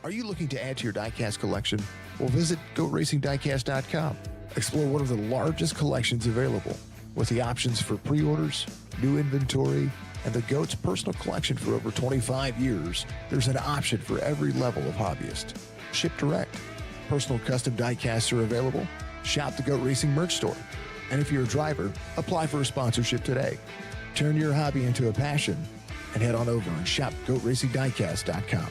Are you looking to add to your diecast collection? Well, visit GoRacingDiecast.com. Explore one of the largest collections available, with the options for pre-orders, new inventory, and the GOAT's personal collection for over 25 years. There's an option for every level of hobbyist. Ship direct. Personal custom diecasts are available. Shop the GOAT Racing merch store. And if you're a driver, apply for a sponsorship today. Turn your hobby into a passion and head on over and shop GoatRacingDiecast.com.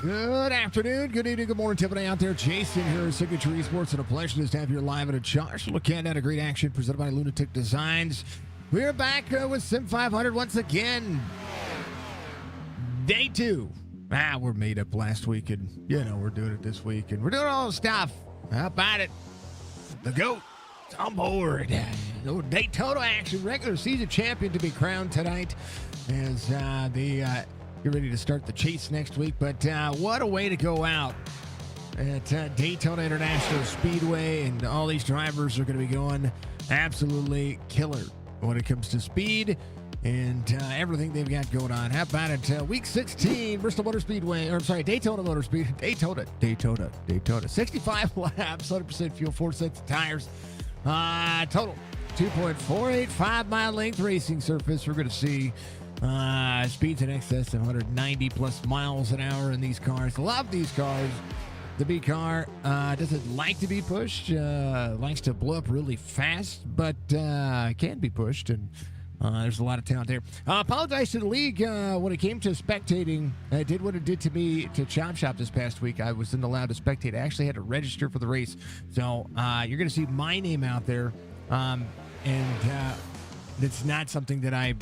Good afternoon, good evening, good morning, Tiffany out there. Jason here at Signature Esports, and a pleasure to have you live and in charge. Look at a great action presented by Lunatic Designs. We're back with SIM500 once again. Day 2. We're made up last week, and we're doing it this week, and we're doing all the stuff. How about it? The GOAT is on board. No Daytona action, regular season champion to be crowned tonight as get ready to start the chase next week. But what a way to go out at Daytona International Speedway, and all these drivers are going to be going absolutely killer when it comes to speed and everything they've got going on. How about it? Week 16, Bristol Motor Speedway, Daytona Motor Speed, Daytona. 65 laps, 100% fuel, 4 sets of tires. Total 2.485 mile length racing surface. We're going to see speeds in excess of 190 plus miles an hour in these cars. Love these cars. The B car doesn't like to be pushed, likes to blow up really fast, but can be pushed, and there's a lot of talent there. Apologize to the league when it came to spectating. I did what it did to me to Chop Shop this past week. I wasn't allowed to spectate. I actually had to register for the race. So you're going to see my name out there, and it's not something that I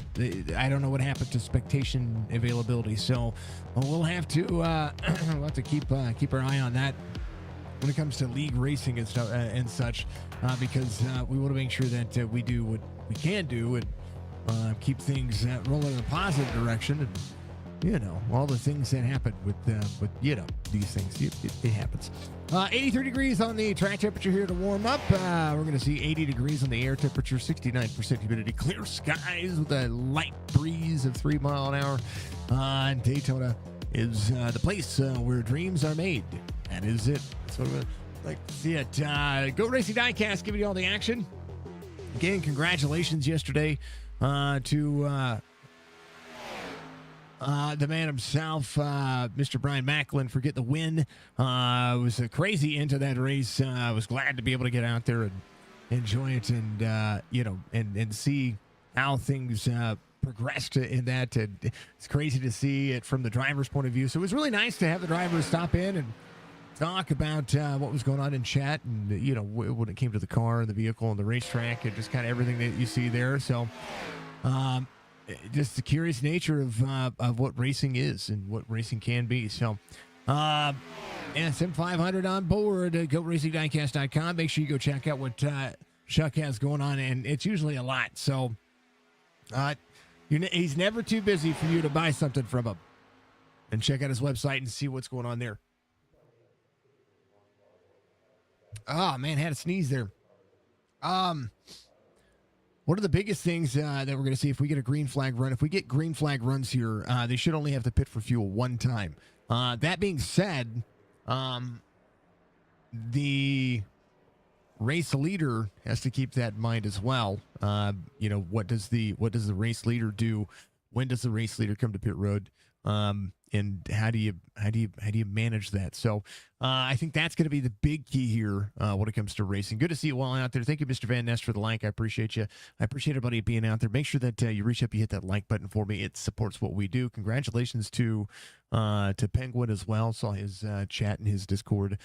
don't know what happened to spectation availability. So we'll have to keep our eye on that when it comes to league racing and stuff and such, because we want to make sure that we do what we can do and keep things rolling in a positive direction. And all the things that happen with these things, it happens. 83 degrees on the track temperature here to warm up. We're going to see 80 degrees on the air temperature, 69% humidity, clear skies with a light breeze of 3 mile an hour. And Daytona is the place where dreams are made. That is it. That's what we'd like to see it. Go Racing Diecast giving you all the action. Again, congratulations yesterday to the man himself, Mr. Brian Macklin, for getting the win. Was crazy into that race. I was glad to be able to get out there and enjoy it, and and see how things progressed in that. And it's crazy to see it from the driver's point of view. So it was really nice to have the drivers stop in and talk about what was going on in chat, and when it came to the car and the vehicle and the racetrack and just kind of everything that you see there. So just the curious nature of what racing is and what racing can be. So SIM500 on board. GoRacingDiecast.com. Make sure you go check out what Chuck has going on, and it's usually a lot. So he's never too busy for you to buy something from him, and check out his website and see what's going on there. Oh man, had a sneeze there. One of the biggest things that we're going to see if we get a green flag run, if we get green flag runs here, they should only have to pit for fuel one time. That being said, the race leader has to keep that in mind as well. What does the race leader do? When does the race leader come to pit road? And how do you manage that? So I think that's going to be the big key here when it comes to racing. Good to see you all out there. Thank you, Mr. Van Ness, for the like. I appreciate you. I appreciate everybody being out there. Make sure that you reach up, you hit that like button for me. It supports what we do. Congratulations to Penguin as well. Saw his chat in his Discord.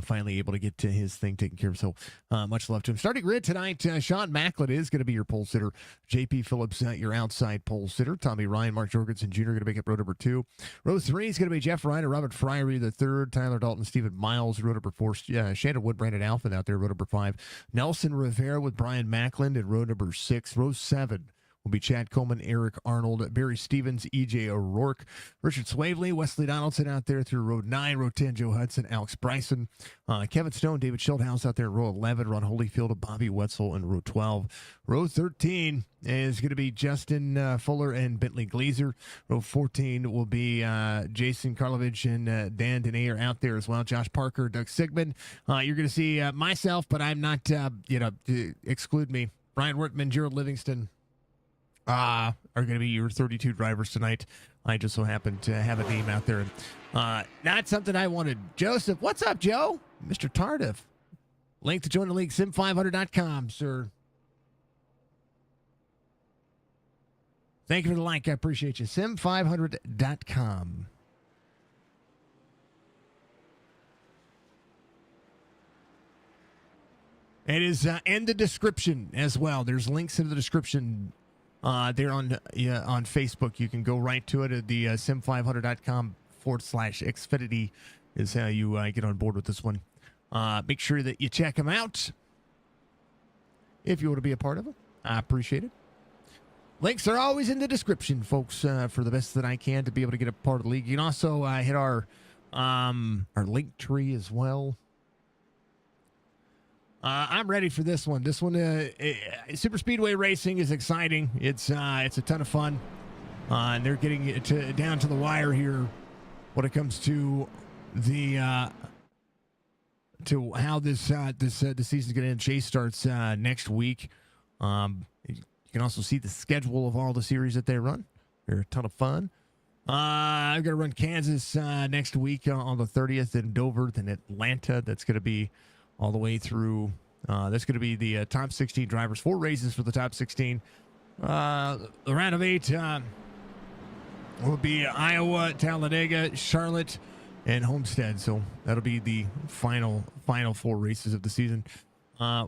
Finally able to get to his thing taken care of. So much love to him. Starting grid tonight, Sean Macklin is going to be your pole sitter. JP Phillips, your outside pole sitter. Tommy Ryan, Mark Jorgensen Jr. going to make up row number 2. Row 3 is going to be Jeff Ryan, Robert Fryery the third, Tyler Dalton, Stephen Miles, row number 4, Shannon Wood, Brandon Alphen out there, row number 5, Nelson Rivera with Brian Macklin in row number 6. Row 7 will be Chad Coleman, Eric Arnold, Barry Stevens, EJ O'Rourke, Richard Swavely, Wesley Donaldson out there through Road 9, Road 10, Joe Hudson, Alex Bryson, Kevin Stone, David Schildhouse out there in Row 11, Ron Holyfield, Bobby Wetzel in Row 12. Row 13 is going to be Justin Fuller and Bentley Glazer. Row 14 will be Jason Karlovich and Dan Denayer out there as well. Josh Parker, Doug Sigmund. You're going to see myself, but I'm not, exclude me. Brian Wortman, Gerald Livingston are going to be your 32 drivers tonight. I just so happen to have a name out there. Not something I wanted. Joseph, what's up, Joe? Mr. Tardif. Link to join the league, sim500.com, sir. Thank you for the like. I appreciate you. sim500.com. It is in the description as well. There's links in the description there on Facebook. You can go right to it at the sim500.com/Xfinity is how you get on board with this one. Make sure that you check them out if you want to be a part of it. I appreciate it. Links are always in the description, folks, for the best that I can to be able to get a part of the league. You can also hit our link tree as well. I'm ready for this one. This one, Super Speedway Racing is exciting. It's a ton of fun, and they're getting it down to the wire here when it comes to the to how the season's going to end. Chase starts next week. You can also see the schedule of all the series that they run. They're a ton of fun. I'm going to run Kansas next week on the 30th in Dover, then Atlanta. That's going to be all the way through. That's going to be the top 16 drivers. 4 races for the top 16. The round of 8 will be Iowa, Talladega, Charlotte, and Homestead. So that'll be the final 4 races of the season.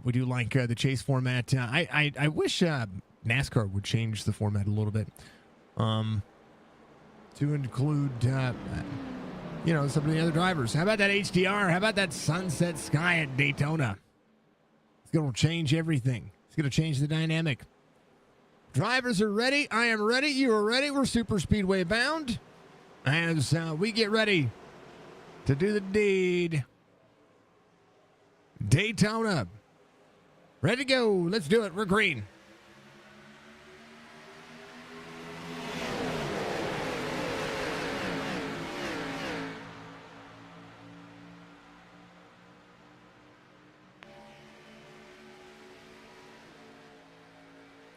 We do like the chase format. I wish NASCAR would change the format a little bit to include some of the other drivers. How about that HDR? How about that sunset sky at Daytona? It's going to change everything. It's going to change the dynamic. Drivers are ready. I am ready. You are ready. We're super speedway bound as we get ready to do the deed. Daytona. Ready to go. Let's do it. We're green.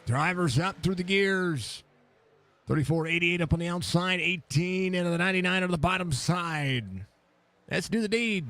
Drivers up through the gears. 3488 up on the outside. 18 into the 99 on the bottom side. Let's do the deed.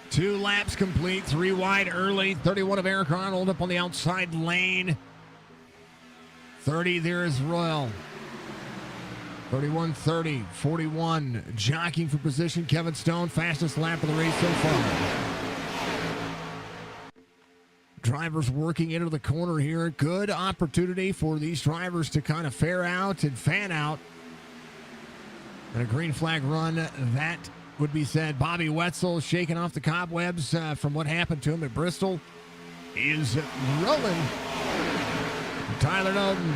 Two laps complete, 3 wide early. 31 of Eric Arnold up on the outside lane. 30 there is Royal. 31-30, 41. Jockeying for position, Kevin Stone. Fastest lap of the race so far. Drivers working into the corner here. Good opportunity for these drivers to kind of fare out and fan out. And a green flag run that would be said. Bobby Wetzel shaking off the cobwebs from what happened to him at Bristol. He is rolling. Tyler Dalton,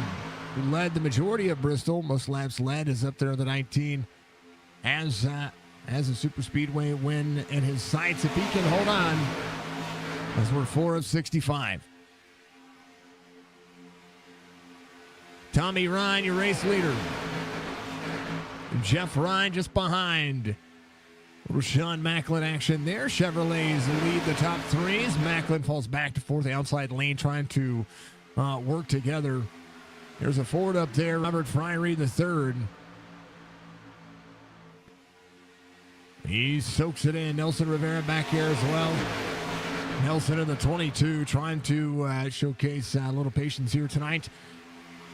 who led the majority of Bristol, most laps led, is up there at the 19. Has a super speedway win in his sights if he can hold on, as we're 4 of 65. Tommy Ryan, your race leader. Jeff Ryan just behind. Little Sean Macklin action there. Chevrolets lead the top threes. Macklin falls back to fourth, the outside lane, trying to work together. There's a Ford up there. Robert Fryery the third. He soaks it in. Nelson Rivera back here as well. Nelson in the 22, trying to showcase a little patience here tonight.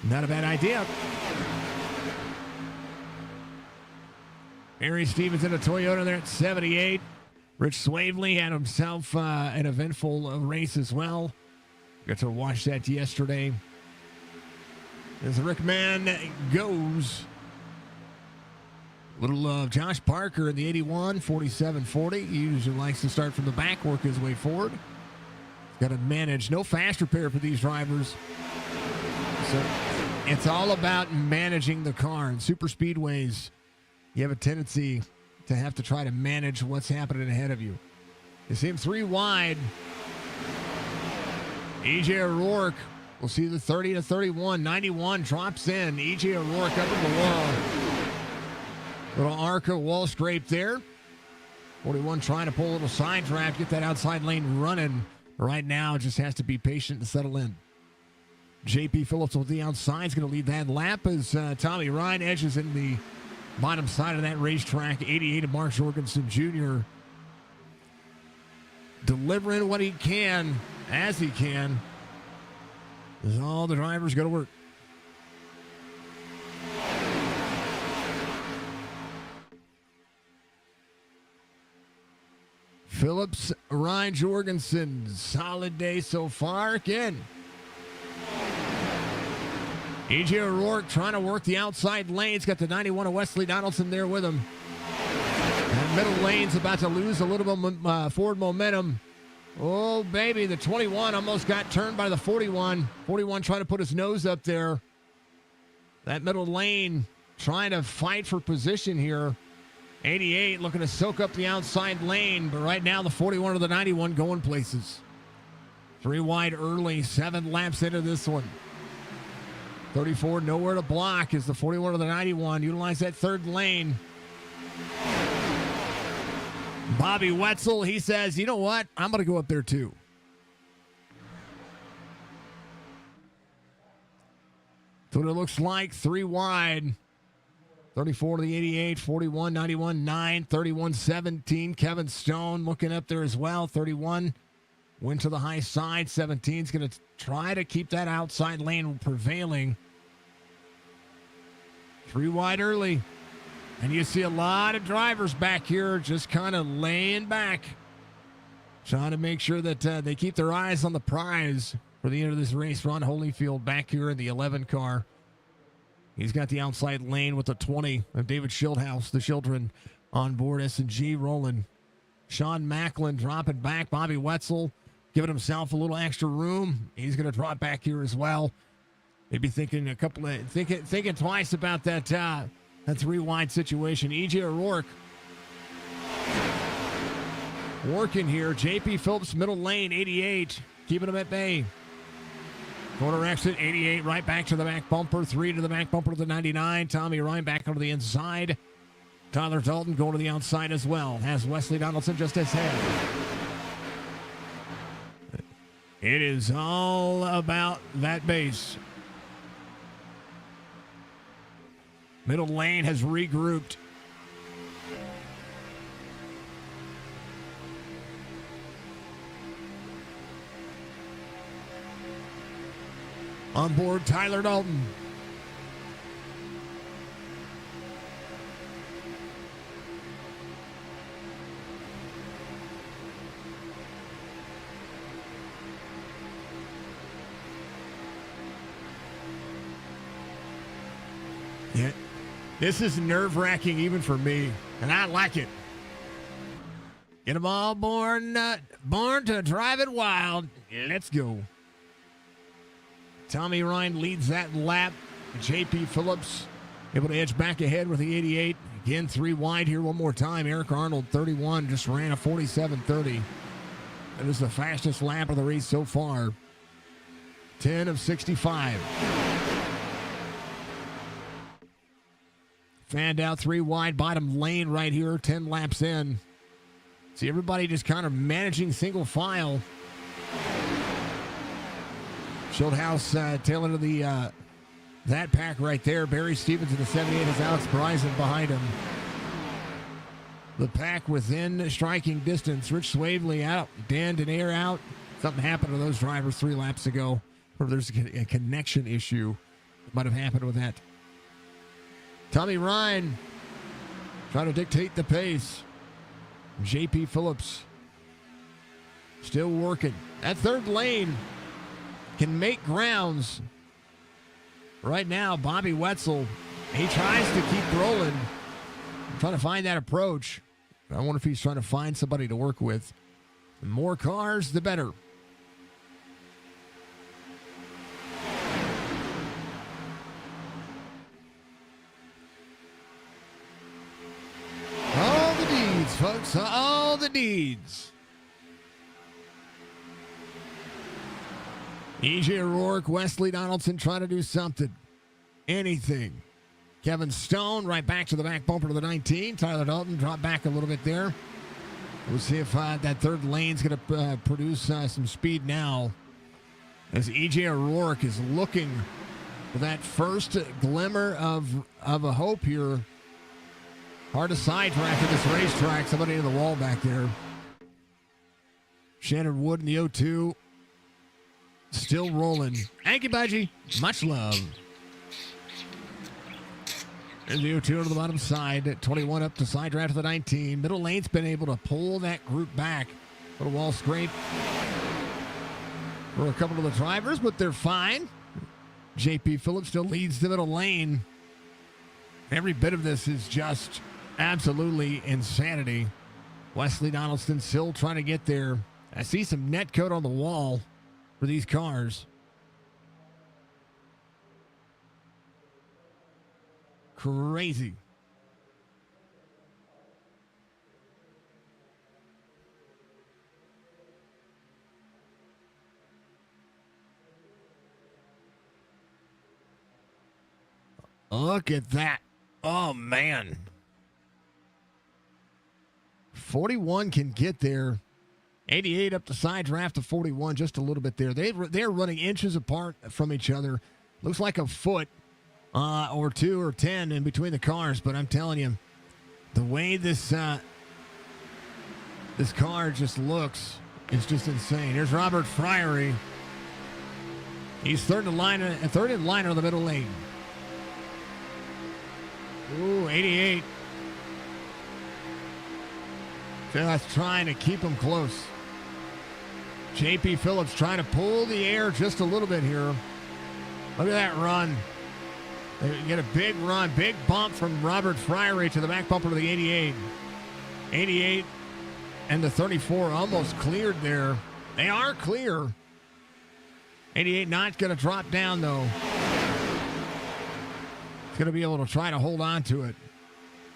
Not a bad idea. Mary Stevens in a Toyota there at 78. Rich Swavely had himself an eventful race as well. Got to watch that yesterday. As Rick Mann goes. Little Josh Parker in the 81, 47-40. He usually likes to start from the back, work his way forward. Got to manage. No fast repair for these drivers. So it's all about managing the car. In super speedways, you have a tendency to have to try to manage what's happening ahead of you. You see him 3 wide. E.J. O'Rourke will see the 30-31. 91 drops in. E.J. O'Rourke up in the wall. Little Arca wall scrape there. 41 trying to pull a little side draft, get that outside lane running. Right now, just has to be patient and settle in. J.P. Phillips with the outside is going to lead that lap as Tommy Ryan edges in the bottom side of that racetrack. 88 of Mark Jorgensen Jr. delivering what he can, as he can. As all the drivers go to work. Phillips, Ryan Jorgensen, solid day so far. Again, E.J. O'Rourke trying to work the outside lane. He's got the 91 of Wesley Donaldson there with him. That middle lane's about to lose a little bit forward momentum. Oh, baby, the 21 almost got turned by the 41. 41 trying to put his nose up there. That middle lane trying to fight for position here. 88 looking to soak up the outside lane, but right now the 41 of the 91 going places. 3 wide early, 7 laps into this one. 34 nowhere to block as the 41 of the 91 utilize that third lane. Bobby Wetzel, he says, you know what? I'm going to go up there too. So what it looks like, 3 wide. 34 to the 88, 41, 91, 9, 31, 17. Kevin Stone looking up there as well. 31 went to the high side. 17 is going to try to keep that outside lane prevailing. 3 wide early. And you see a lot of drivers back here just kind of laying back, trying to make sure that they keep their eyes on the prize for the end of this race. Ron Holyfield back here in the 11 car. He's got the outside lane with the 20 of David Schildhouse, the children on board. S&G rolling. Sean Macklin dropping back. Bobby Wetzel giving himself a little extra room. He's going to drop back here as well. Maybe thinking thinking twice about that 3 wide situation. E.J. O'Rourke working here. J.P. Phillips middle lane, 88, keeping him at bay. Corner exit, 88, right back to the back bumper. 3 to the back bumper to the 99. Tommy Ryan back onto the inside. Tyler Dalton going to the outside as well. Has Wesley Donaldson just ahead. It is all about that base. Middle lane has regrouped. On board, Tyler Dalton. Yeah, this is nerve-wracking even for me, and I like it. Get them all born to drive it wild. Let's go. Tommy Ryan leads that lap. J.P. Phillips able to edge back ahead with the 88. Again, 3 wide here one more time. Eric Arnold, 31, just ran a 47.30. That is the fastest lap of the race so far. 10 of 65. Fanned out 3 wide, bottom lane right here, 10 laps in. See everybody just kind of managing single file. Schildhouse tail end of the that pack right there. Barry Stevens in the 78 has Alex Bryson behind him. The pack within striking distance. Rich Swavely out. Dan Denaire out. Something happened to those drivers 3 laps ago. Or there's a connection issue that might have happened with that. Tommy Ryan trying to dictate the pace. J.P. Phillips still working. That third lane can make grounds. Right now, Bobby Wetzel, he tries to keep rolling, trying to find that approach. I wonder if he's trying to find somebody to work with. The more cars, the better. All the deeds, folks. All the deeds. E.J. O'Rourke, Wesley Donaldson trying to do something. Anything. Kevin Stone right back to the back bumper to the 19. Tyler Dalton dropped back a little bit there. We'll see if that third lane's going to produce some speed now. As E.J. O'Rourke is looking for that first glimmer of a hope here. Hard to sidetrack at this racetrack. Somebody in the wall back there. Shannon Wood in the 0-2. Still rolling. Thank you, Budgie. Much love. There's the 0-2 to the bottom side. 21 up to side draft to the 19. Middle lane's been able to pull that group back. Little wall scrape for a couple of the drivers, but they're fine. J.P. Phillips still leads the middle lane. Every bit of this is just absolutely insanity. Wesley Donaldson still trying to get there. I see some net coat on the wall for these cars. Crazy. Look at that. Oh, man. 41 can get there. 88 up the side draft to 41, just a little bit there. They're running inches apart from each other. Looks like a foot or 2 or 10 in between the cars, but I'm telling you, the way this car just looks is just insane. Here's Robert Friery. He's third in line on the middle lane. Ooh, 88. Just trying to keep him close. J.P. Phillips trying to pull the air just a little bit here. Look at that run. They get a big run, big bump from Robert Friery to the back bumper to the 88. 88 and the 34 almost cleared there. They are clear. 88 not going to drop down, though. It's going to be able to try to hold on to it.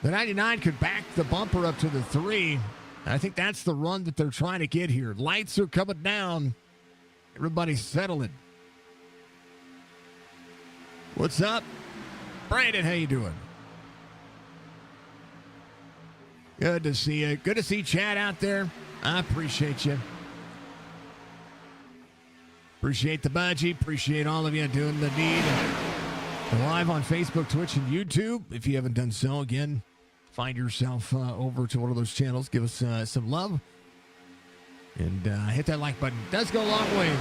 The 99 could back the bumper up to the 3. I think that's the run that they're trying to get here. Lights are coming down. Everybody's settling. What's up? Brandon, how you doing? Good to see you. Good to see Chad out there. I appreciate you. Appreciate the budgie. Appreciate all of you doing the deed. We're live on Facebook, Twitch, and YouTube. If you haven't done so, again, find yourself over to one of those channels. Give us some love. And hit that like button. It does go a long way.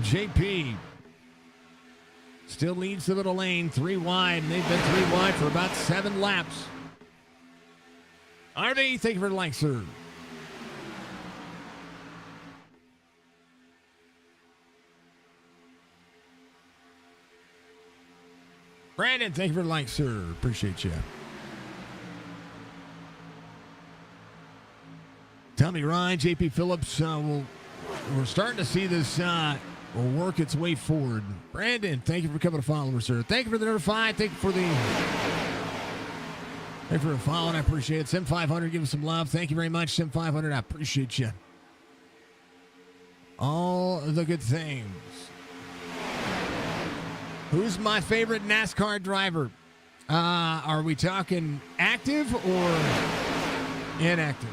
JP still leads the middle lane, 3 wide. And they've been 3 wide for about 7 laps. RV, thank you for the like, sir. Brandon, thank you for the like, sir. Appreciate you. Tommy Ryan, JP Phillips. We're starting to see this will work its way forward. Brandon, thank you for becoming a follower, sir. Thank you for the notify. Thank you for the following. I appreciate it. SIM500, give us some love. Thank you very much, SIM500. I appreciate you. All the good things. Who's my favorite NASCAR driver? Are we talking active or inactive?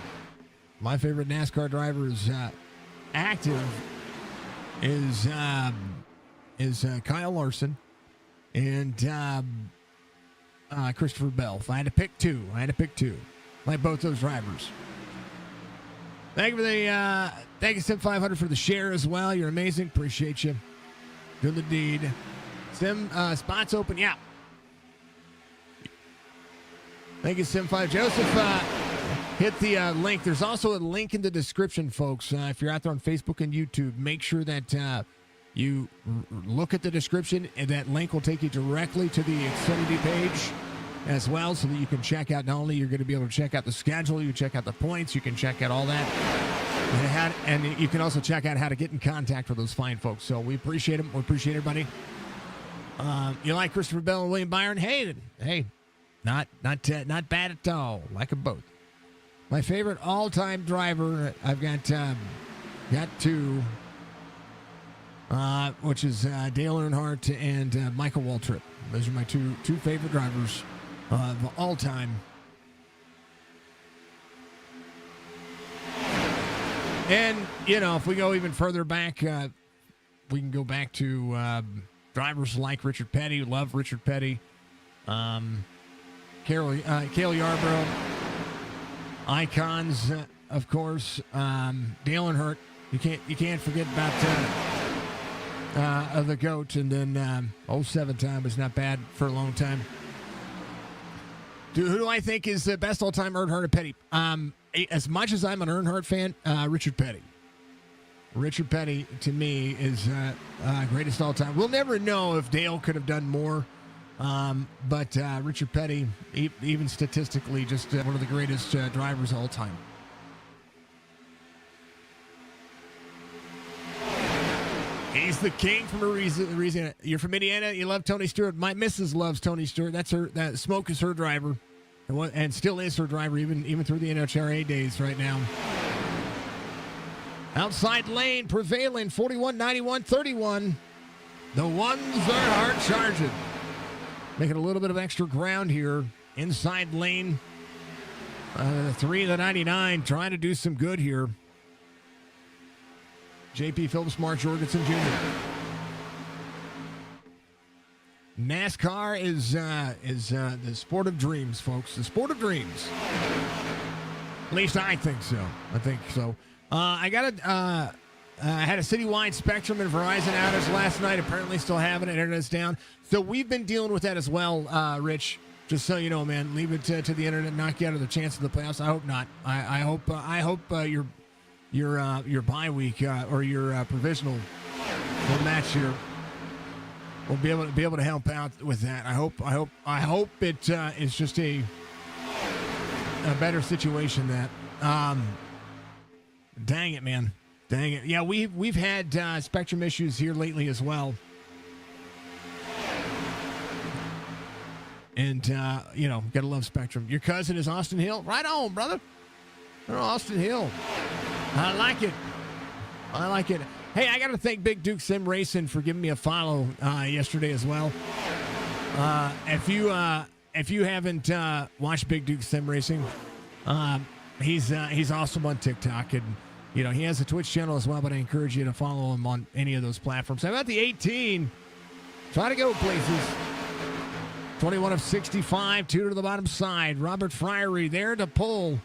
My favorite NASCAR driver is active is Kyle Larson and Christopher Bell. If I had to pick two, like both those drivers. Thank you for the thank you Sim500 for the share as well. You're amazing. Appreciate you. Doing the deed. Sim spots open. Yeah. Thank you, Sim5. Joseph hit the link. There's also a link in the description, folks. If you're out there on Facebook and YouTube, make sure that you look at the description, and that link will take you directly to the Xfinity page as well, so that you can check out, not only you're going to be able to check out the schedule, you check out the points, you can check out all that, and you can also check out how to get in contact with those fine folks. So we appreciate them. We appreciate everybody. You like Christopher Bell and William Byron? Hey, not bad at all. Like them both. My favorite all-time driver, I've got two, which is Dale Earnhardt and Michael Waltrip. Those are my two favorite drivers of all time. And, if we go even further back, we can go back to drivers like Richard Petty. Love Richard Petty. Cale Yarborough. Icons, of course. Dale Earnhardt. You can't forget about the GOAT. And then 07 time was not bad for a long time. Who do I think is the best all-time Earnhardt and Petty? As much as I'm an Earnhardt fan, Richard Petty. Richard Petty, to me, is greatest all-time. We'll never know if Dale could have done more. But Richard Petty, even statistically, just one of the greatest drivers of all time. He's the king from Louisiana. You're from Indiana. You love Tony Stewart. My missus loves Tony Stewart. That Smoke is her driver, and still is her driver, even through the NHRA days right now. Outside lane prevailing 41-91-31. The ones are hard charging. Making a little bit of extra ground here. Inside lane. 3 of the 99 trying to do some good here. JP Phillips, Mark Jorgensen Jr. NASCAR is the sport of dreams, folks. The sport of dreams. At least I think so. I had a citywide Spectrum and Verizon outage last night. Apparently still having it. Internet's down. So we've been dealing with that as well, Rich. Just so you know, man. Leave it to the internet, knock you out of the chance of the playoffs. I hope not. I hope your bye week or your provisional match here will be able to help out with that. I hope it is just a better situation that. Dang it, man. Dang it. Yeah, we've had Spectrum issues here lately as well. And, gotta love Spectrum. Your cousin is Austin Hill? Right on, brother. Austin Hill. I like it. Hey, I gotta thank Big Duke Sim Racing for giving me a follow yesterday as well. If you haven't watched Big Duke Sim Racing, he's awesome on TikTok, and he has a Twitch channel as well, but I encourage you to follow him on any of those platforms. I'm at the 18. Try to go places. 21 of 65, 2 to the bottom side. Robert Friery there to pull.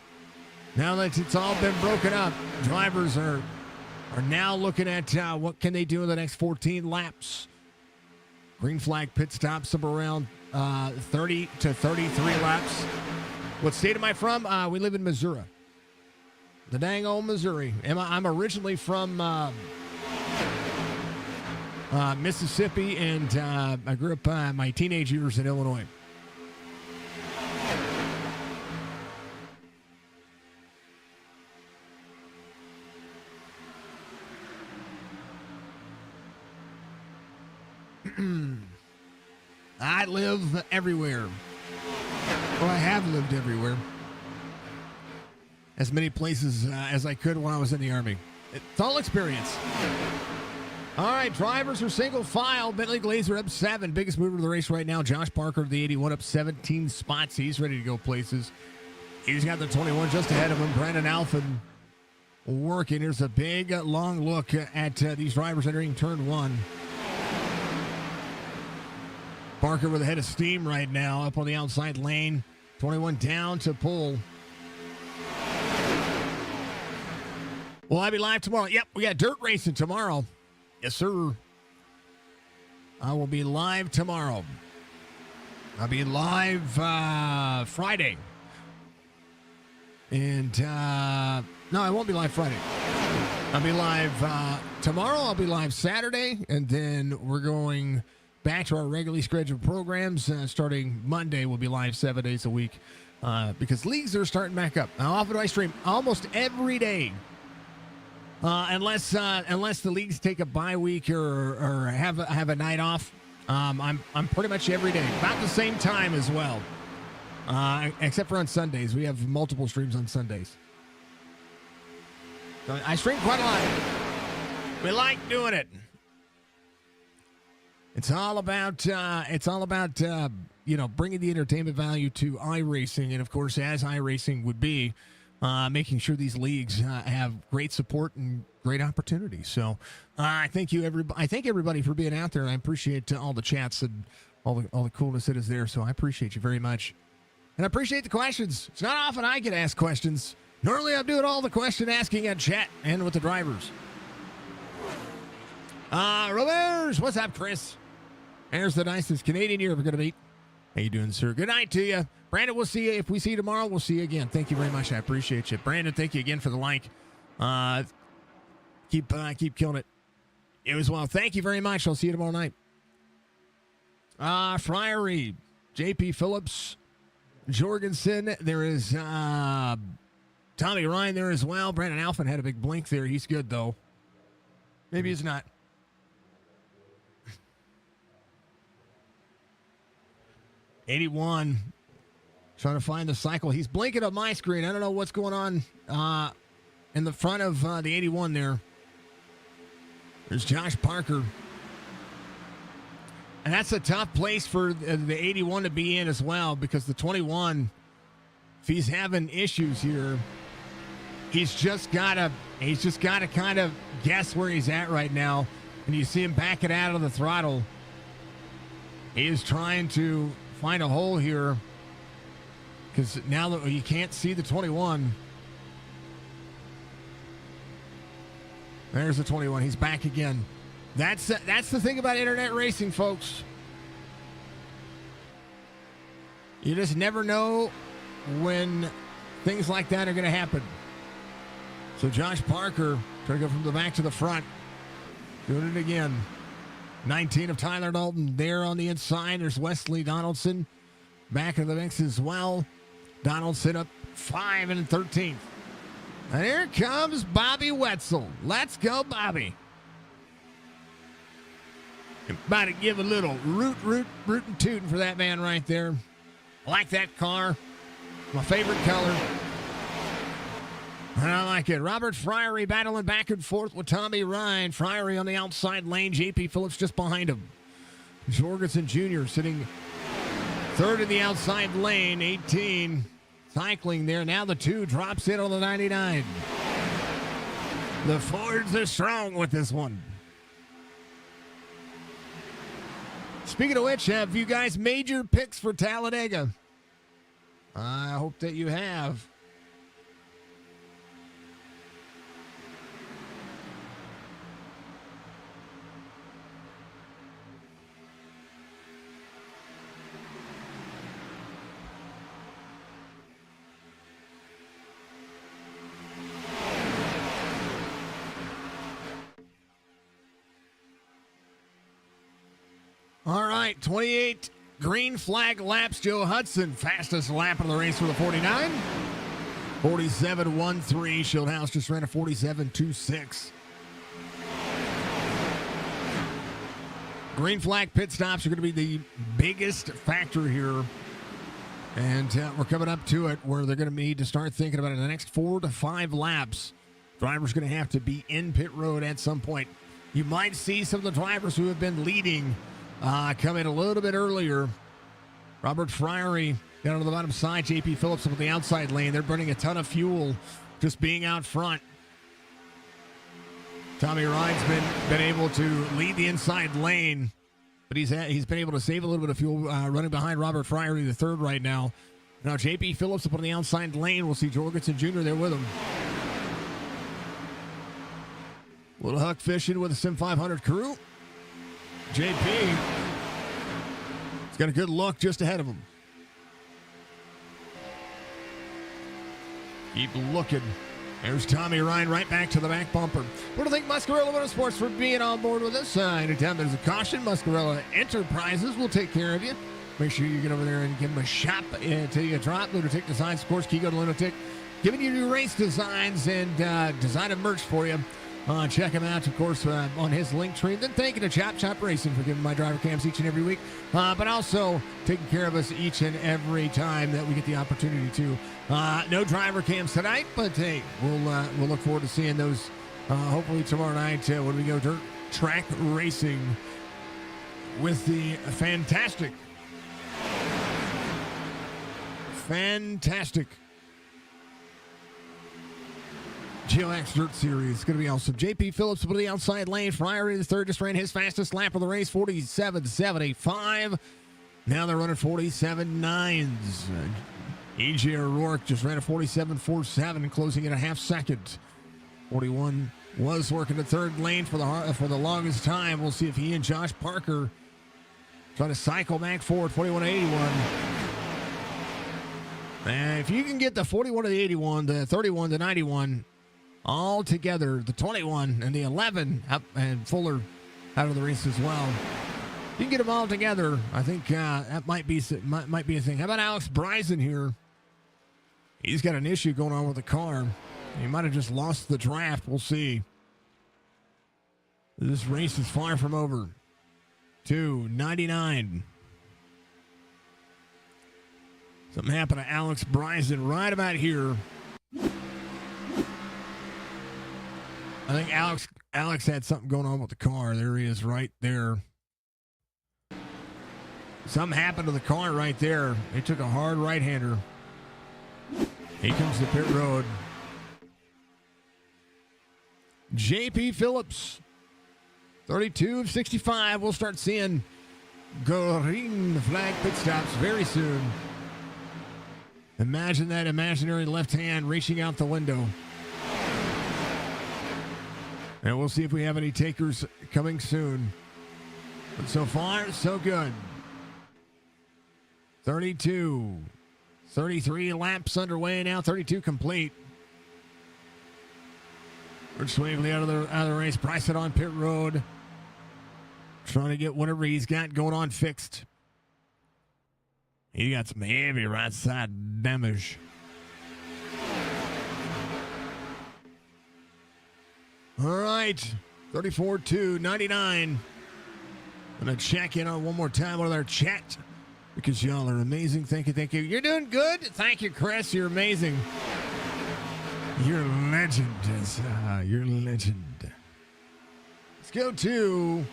Now that it's all been broken up, drivers are now looking at what can they do in the next 14 laps. Green flag pit stops of around 30 to 33 laps. What state am I from? We live in Missouri. The dang old Missouri. I'm originally from Mississippi, and I grew up my teenage years in Illinois. live everywhere. Well, I have lived everywhere. As many places as I could when I was in the Army. It's all experience. All right, drivers are single file. Bentley Glazer up 7. Biggest mover of the race right now. Josh Parker of the 81 up 17 spots. He's ready to go places. He's got the 21 just ahead of him. Brandon Alphen working. Here's a big, long look at these drivers entering turn 1. Parker with a head of steam right now up on the outside lane. 21 down to pull. Will I be live tomorrow? Yep, we got dirt racing tomorrow. Yes, sir. I will be live tomorrow. I'll be live Friday. And, no, I won't be live Friday. I'll be live tomorrow. I'll be live Saturday. And then we're going back to our regularly scheduled programs. Starting Monday, we'll be live 7 days a week because leagues are starting back up. How often do I stream? Almost every day. Unless the leagues take a bye week or have a night off, I'm pretty much every day, about the same time as well. Except for on Sundays, we have multiple streams on Sundays. So I stream quite a lot. We like doing it. It's all about bringing the entertainment value to iRacing, and of course, as iRacing would be. Making sure these leagues have great support and great opportunities. So I thank everybody for being out there. I appreciate all the chats and all the coolness that is there. So I appreciate you very much. And I appreciate the questions. It's not often I get asked questions. Normally I'm doing all the question asking at chat and with the drivers. Roberts, what's up, Chris? There's the nicest Canadian you're ever going to meet. How you doing, sir? Good night to you. Brandon, we'll see you. If we see you tomorrow, we'll see you again. Thank you very much. I appreciate you. Brandon, thank you again for the like. Keep killing it. You as well. Thank you very much. I'll see you tomorrow night. Friary, JP Phillips, Jorgensen. There is Tommy Ryan there as well. Brandon Alphen had a big blink there. He's good, though. Maybe he's not. 81. Trying to find the cycle. He's blinking on my screen. I don't know what's going on in the front of the 81 there. There's Josh Parker. And that's a tough place for the 81 to be in as well, because the 21, if he's having issues here, he's just got to kind of guess where he's at right now. And you see him back it out of the throttle. He is trying to find a hole here, because now that you can't see the 21. There's the 21. He's back again. That's the thing about internet racing, folks. You just never know when things like that are going to happen. So Josh Parker trying to go from the back to the front. Doing it again. 19 of Tyler Dalton there on the inside. There's Wesley Donaldson back in the mix as well. Donaldson up 5 and 13th. And here comes Bobby Wetzel. Let's go, Bobby. About to give a little rootin' tootin' for that man right there. I like that car. My favorite color. I like it. Robert Friary battling back and forth with Tommy Ryan. Friary on the outside lane. JP Phillips just behind him. Jorgensen Jr. sitting third in the outside lane. 18 cycling there. Now the 2 drops in on the 99. The Fords are strong with this one. Speaking of which, have you guys made your picks for Talladega? I hope that you have. All right, 28 green flag laps. Joe Hudson, fastest lap of the race for the 49. 47.13. Schildhouse just ran a 47.26. Green flag pit stops are going to be the biggest factor here. And we're coming up to it where they're going to need to start thinking about it. In the next 4 to 5 laps, drivers going to have to be in pit road at some point. You might see some of the drivers who have been leading come in a little bit earlier. Robert Friery down on the bottom side. JP Phillips up on the outside lane. They're burning a ton of fuel just being out front. Tommy Ryan's been able to lead the inside lane, but he's been able to save a little bit of fuel running behind Robert Friery, the third right now. Now JP Phillips up on the outside lane. We'll see Jorgensen Jr. there with him. Little Huck fishing with the SIM500 crew. JP, he's got a good look just ahead of him. Keep looking. There's Tommy Ryan right back to the back bumper. What do you think, Muscarella Motorsports, for being on board with us? Anytime there's a caution, Muscarella Enterprises will take care of you. Make sure you get over there and give them a shop until you drop. Lunatic Designs, of course, key go to Lunatic. Giving you new race designs and design of merch for you. Check him out, of course, on his link tree. Then thanking to Chop Chop Racing for giving my driver cams each and every week, but also taking care of us each and every time that we get the opportunity to. No driver cams tonight, but hey, we'll look forward to seeing those hopefully tomorrow night when we go dirt track racing with the fantastic GLX Dirt Series. It's going to be awesome. JP Phillips with the outside lane. Friery the third just ran his fastest lap of the race, 47.75. Now they're running 47.9s. EJ O'Rourke just ran a 47.47, closing in a half second. 41 was working the third lane for the longest time. We'll see if he and Josh Parker try to cycle back forward. 41.81. And if you can get the 41 to the 81, the 31 to 91 all together, the 21 and the 11 up and Fuller out of the race as well. You can get them all together. I think that might be a thing. How about Alex Bryson here? He's got an issue going on with the car. He might have just lost the draft. We'll see. This race is far from over. 2:99. Something happened to Alex Bryson right about here. I think Alex had something going on with the car. There he is right there. Something happened to the car right there. They took a hard right-hander. Here comes the pit road. JP Phillips, 32 of 65. We'll start seeing green flag pit stops very soon. Imagine that imaginary left hand reaching out the window. And we'll see if we have any takers coming soon. But so far, so good. 32. 33 laps underway now. 32 complete. Rich Waverly out of the race. Bryson on pit road. Trying to get whatever he's got going on fixed. He got some heavy right side damage. All right, 34-2-99. I'm going to check in on one more time with our chat because y'all are amazing. Thank you. You're doing good. Thank you, Chris. You're amazing. You're a legend. You're a legend. Let's go to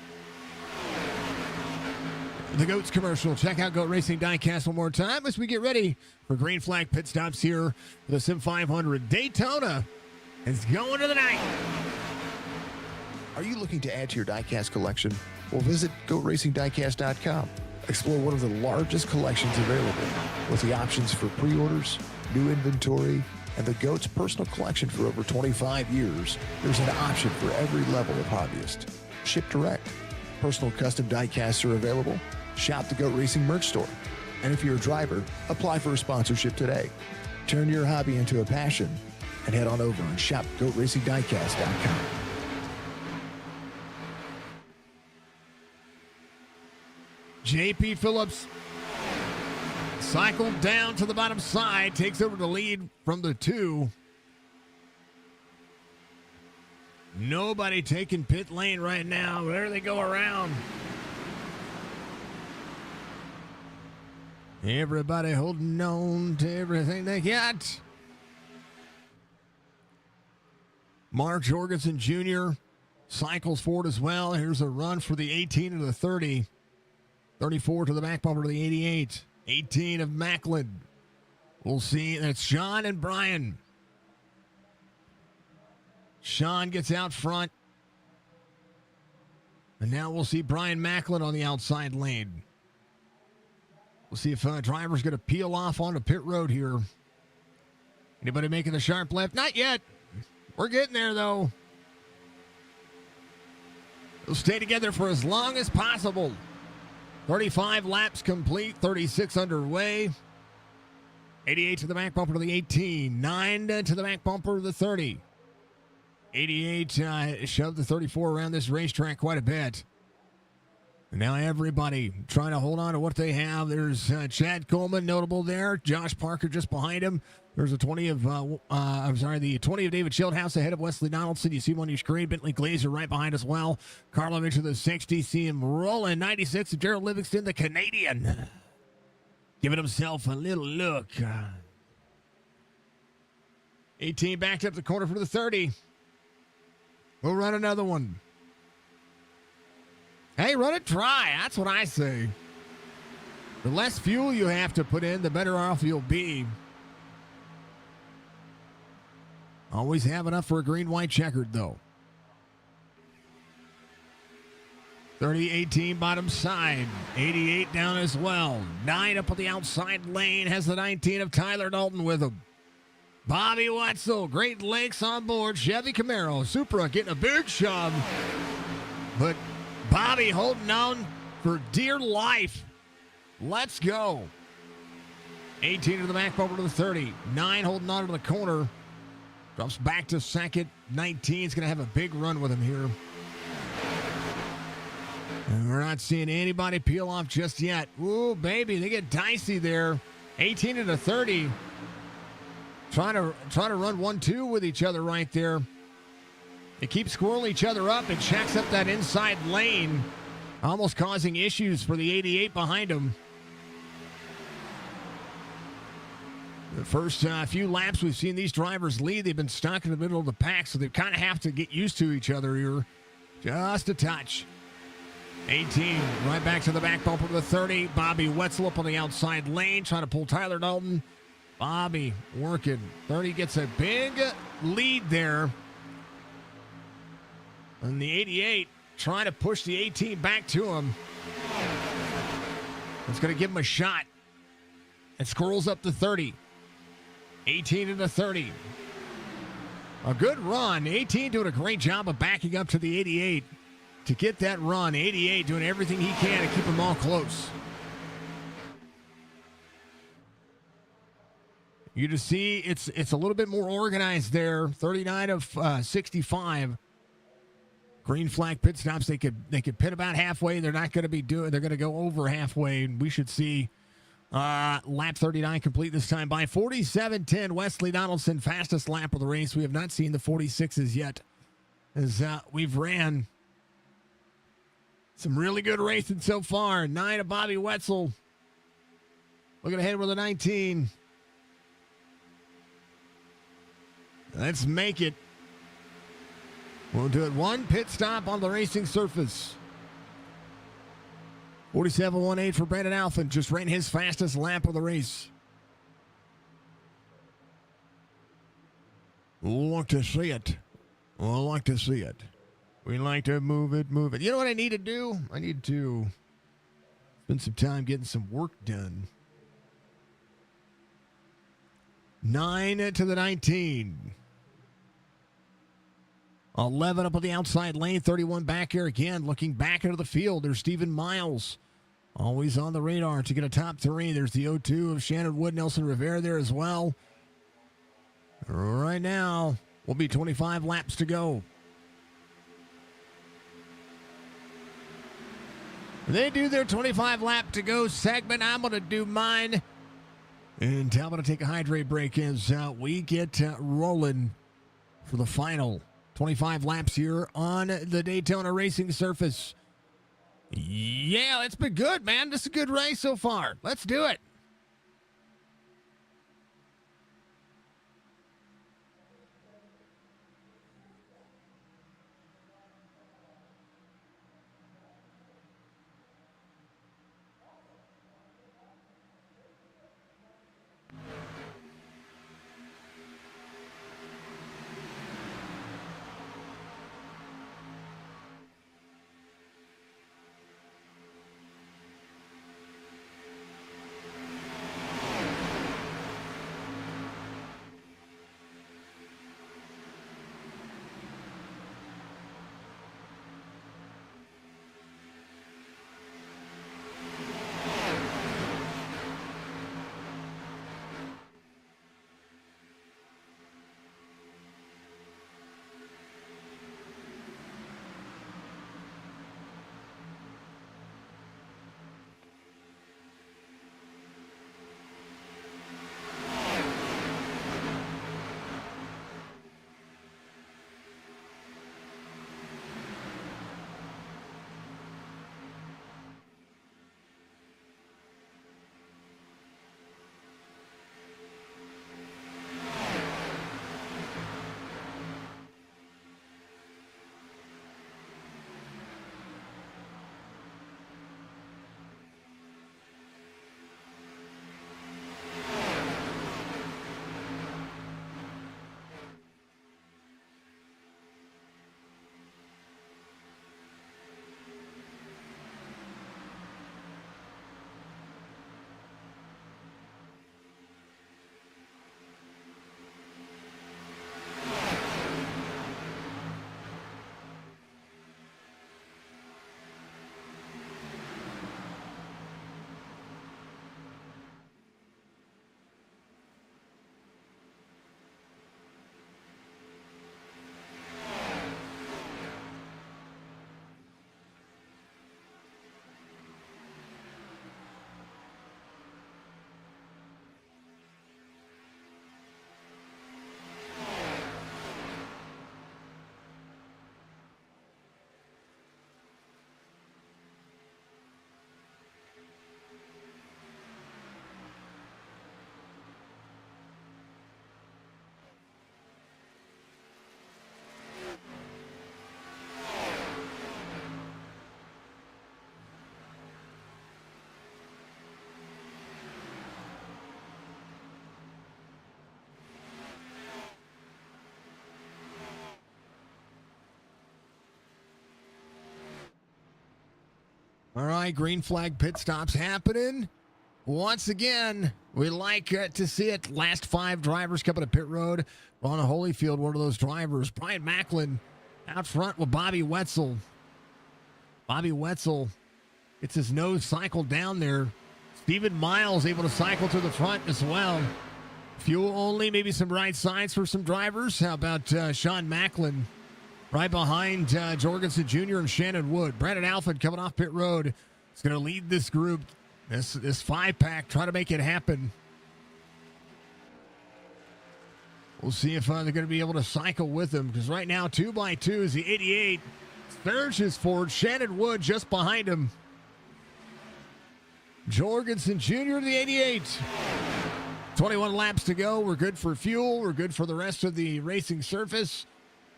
the GOATS commercial. Check out GOAT Racing Diecast one more time as we get ready for green flag pit stops here for the SIM500. Daytona is going to the night. Are you looking to add to your diecast collection? Well, visit GoatRacingDiecast.com. Explore one of the largest collections available with the options for pre-orders, new inventory, and the GOAT's personal collection for over 25 years. There's an option for every level of hobbyist. Ship direct. Personal custom diecasts are available. Shop the GOAT Racing merch store. And if you're a driver, apply for a sponsorship today. Turn your hobby into a passion and head on over and shop GoatRacingDiecast.com. JP Phillips cycled down to the bottom side, takes over the lead from the 2. Nobody taking pit lane right now. There they go around. Everybody holding on to everything they got. Mark Jorgensen Jr. cycles forward as well. Here's a run for the 18 and the 30. 34 to the back bumper to the 88. 18 of Macklin. We'll see. That's Sean and Brian. Sean gets out front. And now we'll see Brian Macklin on the outside lane. We'll see if driver's going to peel off onto pit road here. Anybody making the sharp left? Not yet. We're getting there, though. They'll stay together for as long as possible. 35 laps complete, 36 underway. 88 to the back bumper to the 18. 9 to the back bumper to the 30. 88 shoved the 34 around this racetrack quite a bit. And now everybody trying to hold on to what they have. There's Chad Coleman, notable there. Josh Parker just behind him. There's the 20 of David Schildhouse ahead of Wesley Donaldson. You see him on your screen. Bentley Glazer right behind as well. Karlovich to the 60. See him rolling. 96 of Gerald Livingston, the Canadian. Giving himself a little look. 18 backed up the corner for the 30. We'll run another one. Hey, run it dry. That's what I say. The less fuel you have to put in, the better off you'll be. Always have enough for a green-white checkered, though. 30-18 bottom side. 88 down as well. 9 up on the outside lane. Has the 19 of Tyler Dalton with him. Bobby Wetzel, Great Lakes on board. Chevy Camaro, Supra getting a big shove. But Bobby holding on for dear life. Let's go. 18 to the back bumper to the 30. 9 holding on to the corner. Drops back to second. 19 is going to have a big run with him here. And we're not seeing anybody peel off just yet. Ooh, baby, they get dicey there. 18 to the 30. Trying to run 1-2 with each other right there. They keep squirreling each other up and checks up that inside lane, almost causing issues for the 88 behind him. The first few laps we've seen these drivers lead, they've been stuck in the middle of the pack, so they kind of have to get used to each other here. Just a touch. 18, right back to the back bumper to the 30. Bobby Wetzel up on the outside lane, trying to pull Tyler Dalton. Bobby working. 30 gets a big lead there. And the 88 trying to push the 18 back to him. It's going to give him a shot. It scrolls up to 30. 18 to the 30. A good run. 18 doing a great job of backing up to the 88 to get that run. 88 doing everything he can to keep them all close. You just see it's a little bit more organized there. 39 of 65. Green flag pit stops. They could pit about halfway. They're not going to be doing. They're going to go over halfway. And we should see lap 39 complete this time by 47:10. Wesley Donaldson, fastest lap of the race. We have not seen the 46s yet, as we've ran some really good racing so far. 9 of Bobby Wetzel. Looking ahead with a 19. Let's make it. We'll do it. One pit stop on the racing surface. 47.18 for Brandon Alphen. Just ran his fastest lap of the race. We'll like to see it. We'll like to see it. We like to move it, move it. You know what I need to do? I need to spend some time getting some work done. 9 to the 19. 11 up on the outside lane. 31 back here again. Looking back into the field. There's Stephen Miles. Always on the radar to get a top 3. There's the 0-2 of Shannon Wood. Nelson Rivera there as well. Right now, will be 25 laps to go. They do their 25 lap to go segment. I'm going to do mine. And I'm going to take a hydrate break as we get rolling for the final 25 laps here on the Daytona racing surface. Yeah, it's been good, man. This is a good race so far. Let's do it. All right, green flag pit stops happening. Once again, we like to see it. Last 5 drivers coming to pit road. Ron Holyfield, one of those drivers. Brian Macklin out front with Bobby Wetzel. Bobby Wetzel gets his nose cycled down there. Stephen Miles able to cycle to the front as well. Fuel only, maybe some right sides for some drivers. How about Sean Macklin right behind Jorgensen Jr. and Shannon Wood. Brandon Alford coming off pit road. He's going to lead this group, this 5-pack, try to make it happen. We'll see if they're going to be able to cycle with him, because right now 2x2 is the 88. Surges forward. Shannon Wood just behind him. Jorgensen Jr. the 88. 21 laps to go. We're good for fuel. We're good for the rest of the racing surface.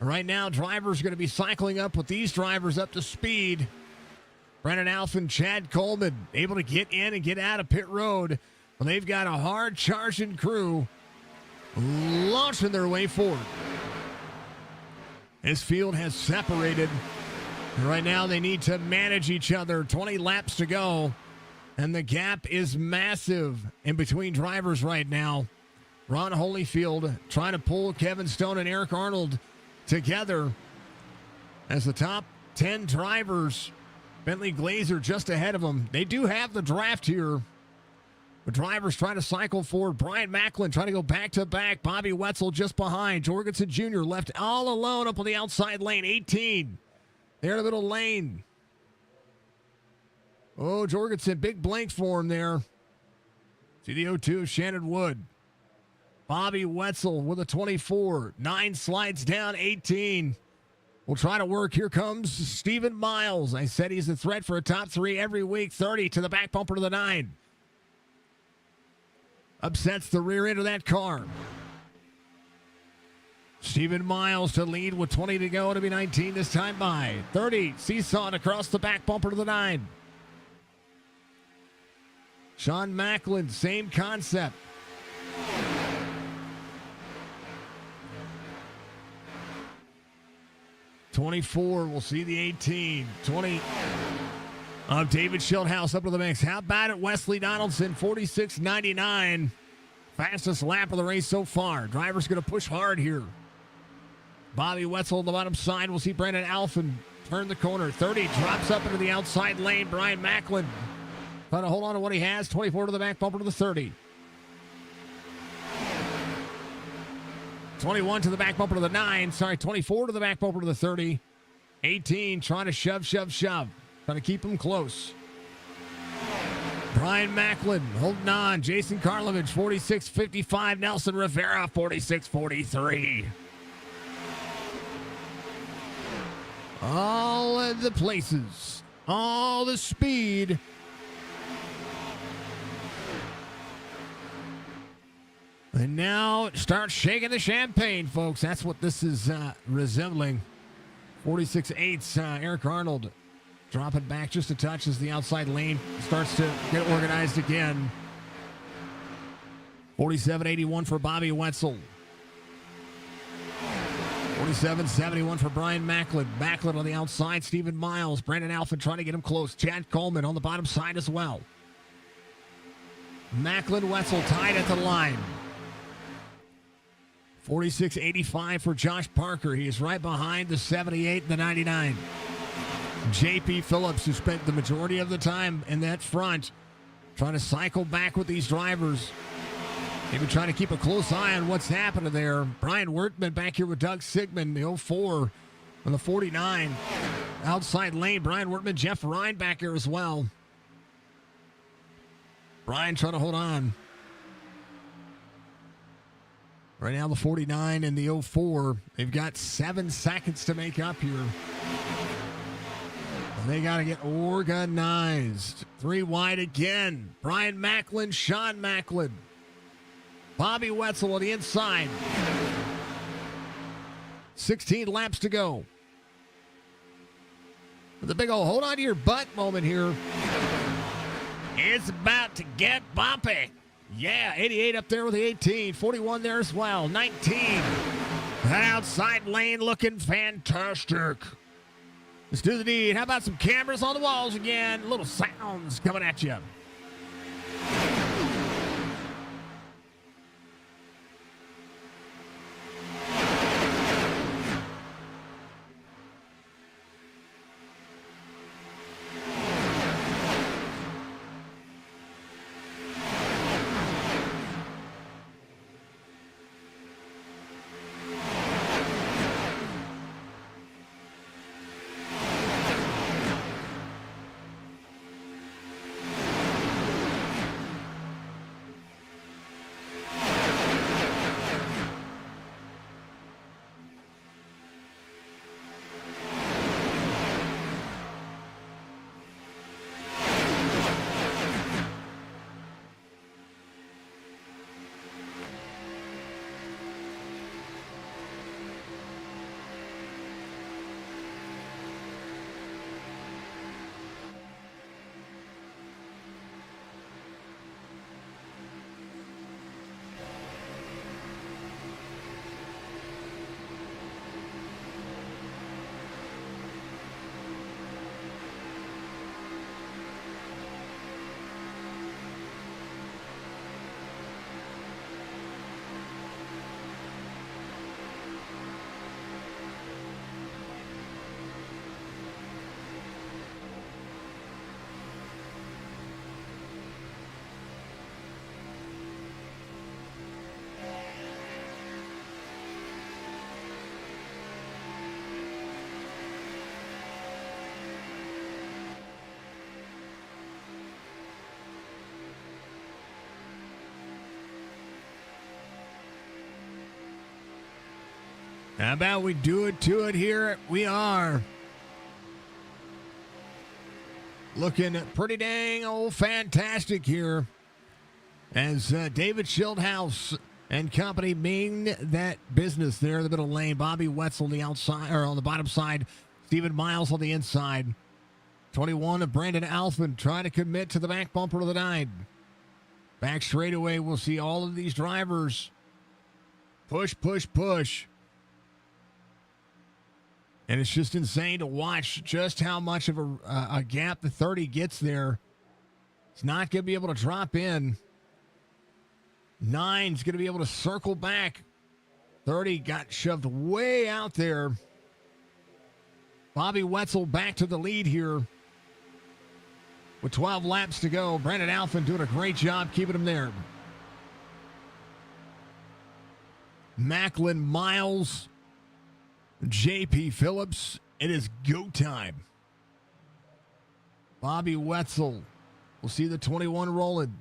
Right now, drivers are going to be cycling up with these drivers up to speed. Brandon Alphen, Chad Coleman able to get in and get out of pit road. Well, they've got a hard charging crew launching their way forward. This field has separated. Right now, they need to manage each other. 20 laps to go. And the gap is massive in between drivers right now. Ron Holyfield trying to pull Kevin Stone and Eric Arnold together as the top 10 drivers. Bentley Glazer just ahead of them. They do have the draft here. The drivers trying to cycle forward. Brian Macklin trying to go back-to-back. Bobby Wetzel just behind. Jorgensen Jr. left all alone up on the outside lane. 18. There in the middle lane. Oh, Jorgensen, big blank for him there. See the 0-2 of Shannon Wood. Bobby Wetzel with a 24. 9 slides down, 18. We'll try to work. Here comes Stephen Miles. I said he's a threat for a top 3 every week. 30 to the back bumper to the 9. Upsets the rear end of that car. Stephen Miles to lead with 20 to go. It'll be 19 this time by. 30, seesawed across the back bumper to the 9. Sean Macklin, same concept. '24, we'll see the 18. 20 of David Schildhouse up to the mix. How about it, Wesley Donaldson, 46.99. Fastest lap of the race so far. Driver's going to push hard here. Bobby Wetzel on the bottom side. We'll see Brandon Alphen turn the corner. 30, drops up into the outside lane. Brian Macklin trying to hold on to what he has. 24 to the back bumper to the 30. 21 to the back bumper to the 9. 24 to the back bumper to the 30. 18 trying to shove. Trying to keep him close. Brian Macklin holding on. Jason Karlovich, 46.55. Nelson Rivera, 46.43. All of the places. All the speed. And now start shaking the champagne, folks. That's what this is resembling. 46.8. Eric Arnold dropping back just a touch as the outside lane starts to get organized again. 47.81 for Bobby Wetzel. 47.71 for Brian Macklin. Macklin on the outside. Stephen Miles. Brandon Alphen trying to get him close. Chad Coleman on the bottom side as well. Macklin, Wetzel tied at the line. 46.85 for Josh Parker. He is right behind the 78 and the 99. J.P. Phillips, who spent the majority of the time in that front, trying to cycle back with these drivers. Maybe trying to keep a close eye on what's happening there. Brian Wertman back here with Doug Sigmund, the 04 on the 49. Outside lane, Brian Wertman, Jeff Ryan back here as well. Brian trying to hold on. Right now, the 49 and the 04, they've got 7 seconds to make up here. They got to get organized. 3 wide again. Brian Macklin, Sean Macklin. Bobby Wetzel on the inside. 16 laps to go. With a big old hold on to your butt moment here. It's about to get bumpy. Yeah, 88 up there with the 18. 41 there as well. 19. That outside lane looking fantastic. Let's do the deed. How about some cameras on the walls again? Little sounds coming at you. How about we do it to it here? We are looking pretty dang old fantastic here as David Schildhouse and company mean that business there in the middle lane. Bobby Wetzel on the outside, or on the bottom side. Stephen Miles on the inside. 21 of Brandon Alphen trying to commit to the back bumper of the 9. Back straightaway, we'll see all of these drivers push, push, push. And it's just insane to watch just how much of a gap the 30 gets there. It's not going to be able to drop in. 9's going to be able to circle back. 30 got shoved way out there. Bobby Wetzel back to the lead here with 12 laps to go. Brandon Alphen doing a great job keeping him there. Macklin, Miles, J.P. Phillips, it is go time. Bobby Wetzel, we'll see the 21 rolling.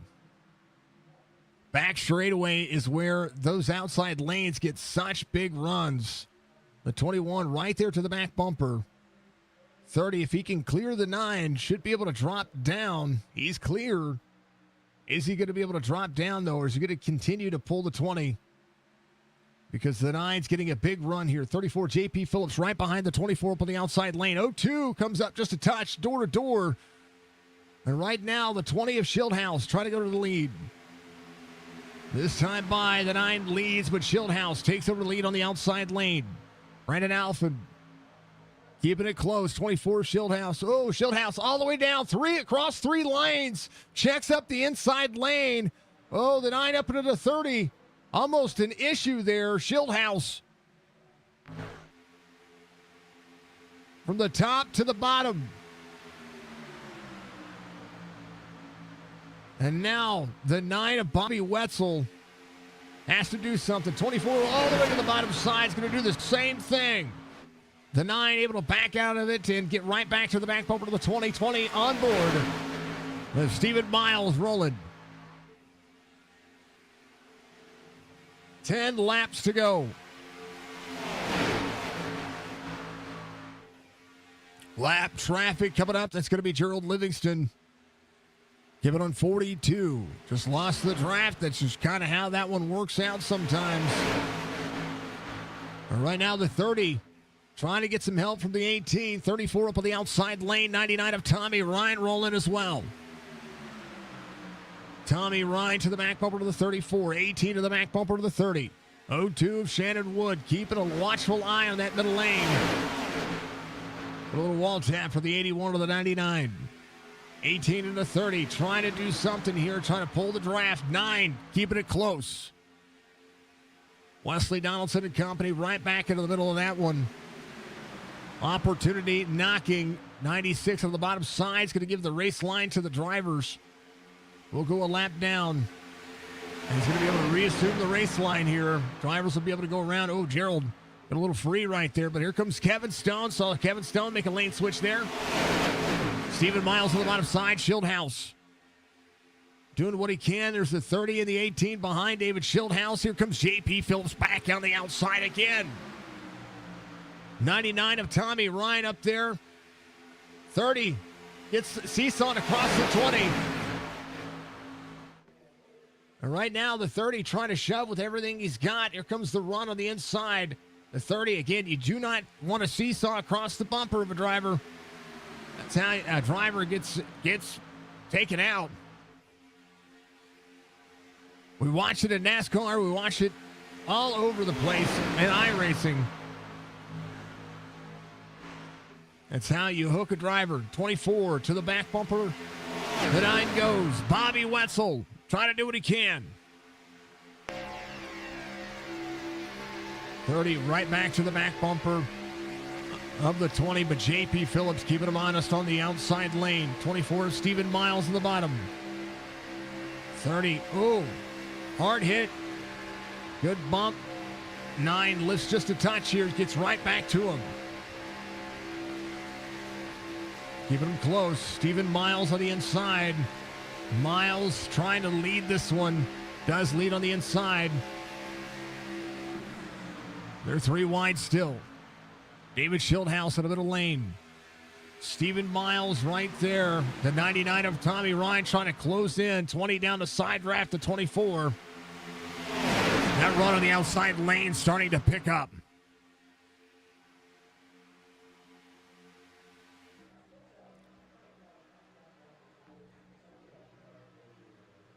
Back straightaway is where those outside lanes get such big runs. The 21 right there to the back bumper. 30, if he can clear the 9, should be able to drop down. He's clear. Is he going to be able to drop down, though, or is he going to continue to pull the 20? Because the 9's getting a big run here. 34, J.P. Phillips right behind the 24 up on the outside lane. 02 comes up just a touch, door to door. And right now, the 20 of Schildhouse trying to go to the lead. This time by, the 9 leads, but Schildhouse takes over the lead on the outside lane. Brandon Alphen keeping it close. 24, Schildhouse. Oh, Schildhouse all the way down. 3 across 3 lanes. Checks up the inside lane. Oh, the 9 up into the 30. Almost an issue there. Schildhouse from the top to the bottom. And now the 9 of Bobby Wetzel has to do something. 24 all the way to the bottom side is going to do the same thing. The 9 able to back out of it and get right back to the back bumper to the 20 on board. With Stephen Miles rolling. 10 laps to go. Lap traffic coming up. That's going to be Gerald Livingston. Give it on 42. Just lost the draft. That's just kind of how that one works out sometimes. And right now, the 30 trying to get some help from the 18. 34 up on the outside lane. 99 of Tommy Ryan rolling as well. Tommy Ryan to the back bumper to the 34. 18 to the back bumper to the 30. 02 of Shannon Wood keeping a watchful eye on that middle lane. A little wall tap for the 81 to the 99. 18 and the 30, trying to do something here, trying to pull the draft. 9, keeping it close. Wesley Donaldson and company right back into the middle of that one. Opportunity knocking. 96 on the bottom side is going to give the race line to the drivers. We'll go a lap down. And he's going to be able to reassume the race line here. Drivers will be able to go around. Oh, Gerald got a little free right there, but here comes Kevin Stone. Saw Kevin Stone make a lane switch there. Stephen Miles on the bottom side, Schildhouse doing what he can. There's the 30 and the 18 behind David Schildhouse. Here comes JP Phillips back on the outside again. 99 of Tommy Ryan up there. 30 gets seesawed across the 20. And right now, the 30 trying to shove with everything he's got. Here comes the run on the inside. The 30, again, you do not want to seesaw across the bumper of a driver. That's how a driver gets taken out. We watch it in NASCAR. We watch it all over the place in iRacing. That's how you hook a driver. 24 to the back bumper. The 9 goes. Bobby Wetzel trying to do what he can. 30 right back to the back bumper of the 20, but JP Phillips keeping him honest on the outside lane. 24, Stephen Miles in the bottom. 30, oh, hard hit. Good bump. 9 lifts just a touch here, gets right back to him. Keeping him close. Stephen Miles on the inside. Miles trying to lead this one. Does lead on the inside. They're 3 wide still. David Schildhouse in the middle lane. Stephen Miles right there. The 99 of Tommy Ryan trying to close in. 20 down the side draft to 24. That run on the outside lane starting to pick up.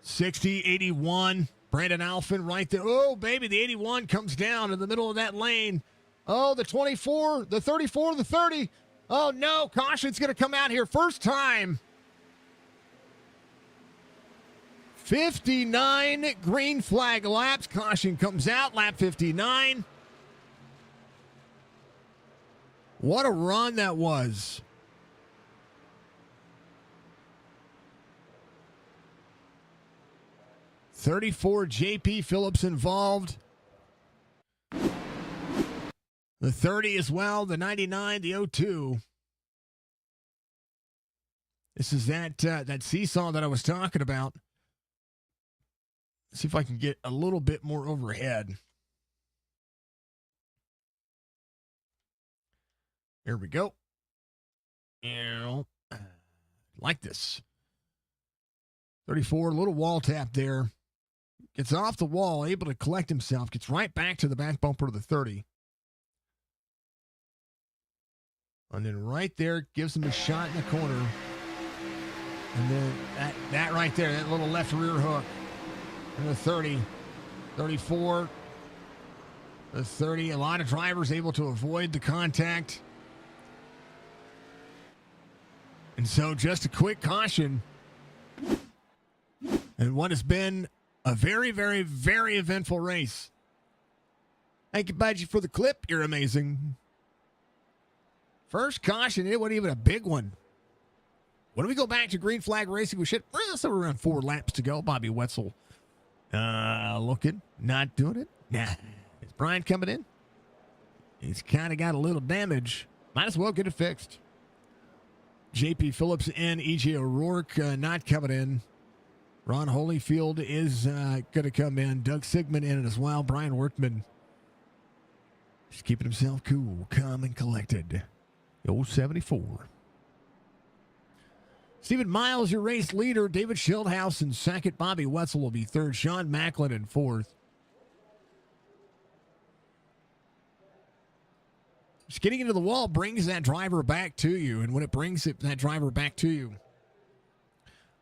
'60-81. Brandon Alphin right there. Oh, baby, the 81 comes down in the middle of that lane. Oh, the 24, the 34, the 30. Oh, no, caution's going to come out here. First time. 59 green flag laps. Caution comes out, lap 59. What a run that was. .34 JP Phillips involved. The 30 as well, the 99, the 02. This is that seesaw that I was talking about. Let's see if I can get a little bit more overhead. Here we go. Like this. 34, little wall tap there. Gets off the wall, able to collect himself. Gets right back to the back bumper of the 30. And then right there, gives him a shot in the corner. And then that right there, that little left rear hook. And the 30, 34, the 30. A lot of drivers able to avoid the contact. And so just a quick caution. And what has been a very, very, very eventful race. Thank you, Budgie, for the clip. You're amazing. First caution, it wasn't even a big one. When we go back to green flag racing, we should, so we're around 4 laps to go. Bobby Wetzel looking, not doing it. Nah. Is Brian coming in? He's kind of got a little damage. Might as well get it fixed. JP Phillips and EJ O'Rourke not coming in. Ron Holyfield is going to come in. Doug Sigmund in it as well. Brian Workman just keeping himself cool, calm, and collected. The old 74. Stephen Miles, your race leader. David Schildhouse in second. Bobby Wetzel will be third. Sean Macklin in fourth. Just getting into the wall brings that driver back to you. And when it brings that driver back to you,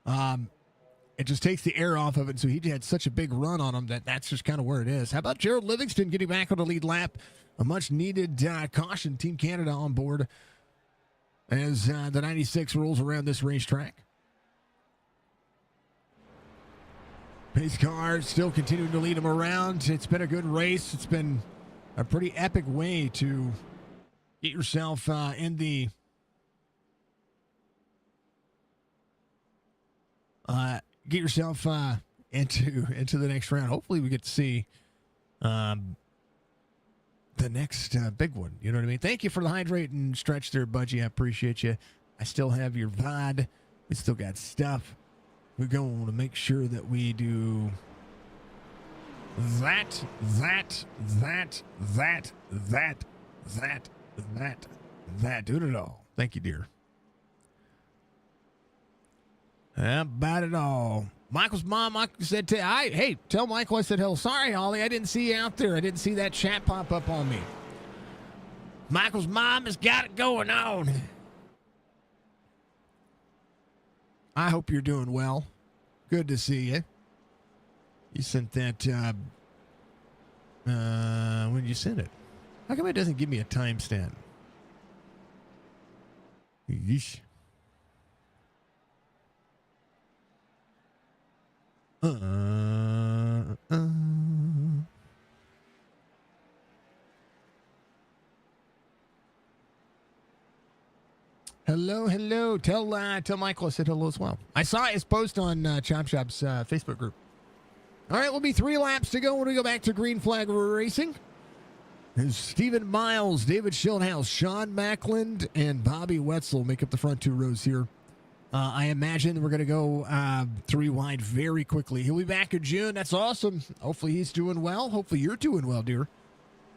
it just takes the air off of it. So he had such a big run on him that's just kind of where it is. How about Gerald Livingston getting back on the lead lap? A much needed caution. Team Canada on board. as the 96 rolls around this racetrack. Pace car still continuing to lead him around. It's been a good race. It's been a pretty epic way to get yourself in the into the next round. Hopefully we get to see the next big one. You know what I mean? Thank you for the hydrate and stretch there, Budgie. I appreciate you. I still have your VOD. We still got stuff. We're going to make sure that we do that. Do it all. Thank you, dear. About it all. Michael's mom, Michael said, hey, tell Michael I said hello. Sorry, Holly, I didn't see you out there. I didn't see that chat pop up on me. Michael's mom has got it going on. I hope you're doing well. Good to see you. You sent that, when did you send it? How come it doesn't give me a timestamp? Yeesh. Hello. Tell Michael I said hello as well. I saw his post on Chop Shop's Facebook group. All right, we'll be 3 laps to go when we go back to green flag racing. There's Stephen Miles, David Schildhouse, Sean Mackland, and Bobby Wetzel make up the front 2 rows here. I imagine we're going to go 3 wide very quickly. He'll be back in June. That's awesome. Hopefully he's doing well. Hopefully you're doing well, dear.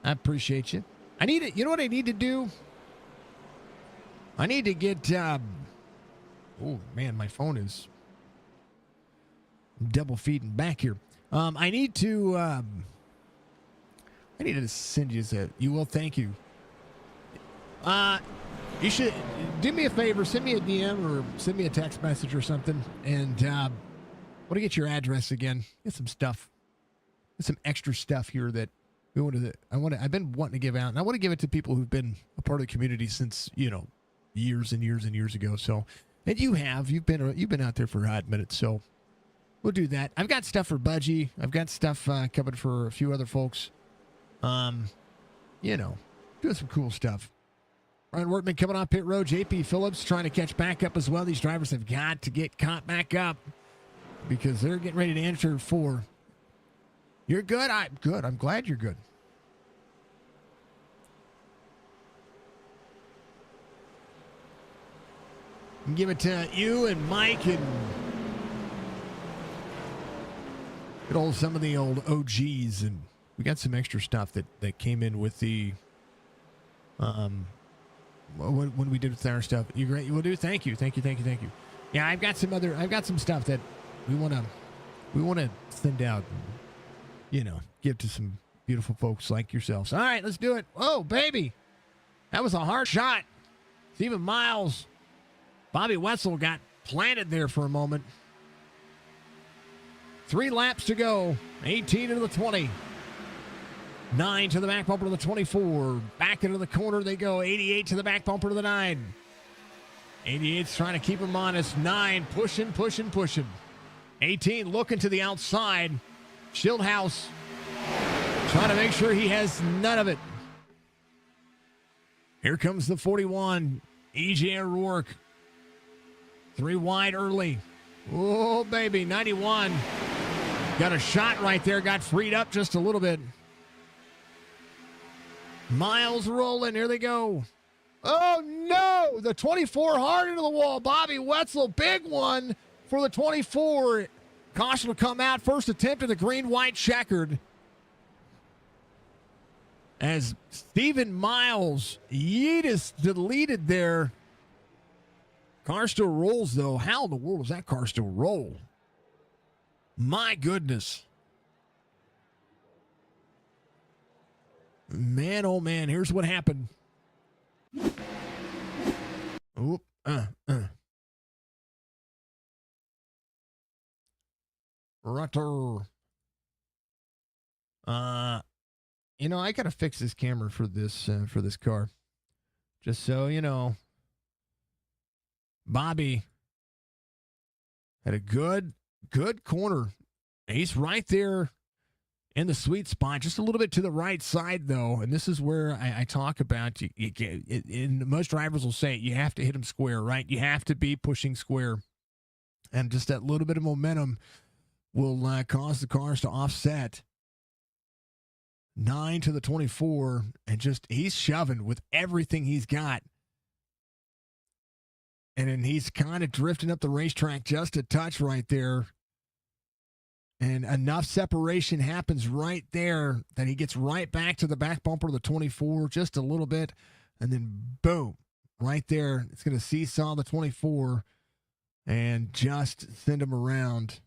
I appreciate you. I need it. You know what I need to do? I need to get, oh man, my phone is double feeding back here. I need to send you that. You will. Thank you. You should do me a favor. Send me a DM or send me a text message or something. And want to get your address again. Get some stuff. Get some extra stuff here that we wanted to. I've been wanting to give out, and I want to give it to people who've been a part of the community since years and years and years ago. So, and you've been out there for a hot minute. So, we'll do that. I've got stuff for Budgie. I've got stuff coming for a few other folks. Doing some cool stuff. Ryan Workman coming off pit road. JP Phillips trying to catch back up as well. These drivers have got to get caught back up because they're getting ready to enter for. You're good? I'm good. I'm glad you're good. And give it to you and Mike and get all some of the old OGs, and we got some extra stuff that came in with the when we did with our stuff. You great? You will do. Thank you. Yeah, I've got some stuff that we want to send out and, give to some beautiful folks like yourselves. All right, let's do it. Oh, baby. That was a hard shot. Stephen Miles. Bobby Wetzel got planted there for a moment. 3 laps to go. 18 into the 20. 9 to the back bumper to the 24. Back into the corner they go. 88 to the back bumper to the 9. 88's trying to keep him honest. 9 pushing. 18 looking to the outside. Schildhouse trying to make sure he has none of it. Here comes the 41. EJ O'Rourke. 3 wide early. Oh, baby. 91. Got a shot right there. Got freed up just a little bit. Miles rolling. Here they go. Oh, no. The 24 hard into the wall. Bobby Wetzel. Big one for the 24. Caution will come out. First attempt at the green-white checkered. As Stephen Miles yeetus deleted there. Car still rolls, though. How in the world does that car still roll? My goodness. Man, oh, man. Here's what happened. Oop, Rutter. I got to fix this camera for this car. Just so you know. Bobby had a good corner. He's right there in the sweet spot, just a little bit to the right side, though. And this is where I talk about, most drivers will say, you have to hit them square, right? You have to be pushing square. And just that little bit of momentum will cause the cars to offset. 9 to the 24, and just he's shoving with everything he's got. And then he's kind of drifting up the racetrack just a touch right there. And enough separation happens right there that he gets right back to the back bumper of the 24 just a little bit. And then boom, right there. It's going to seesaw the 24 and just send him around.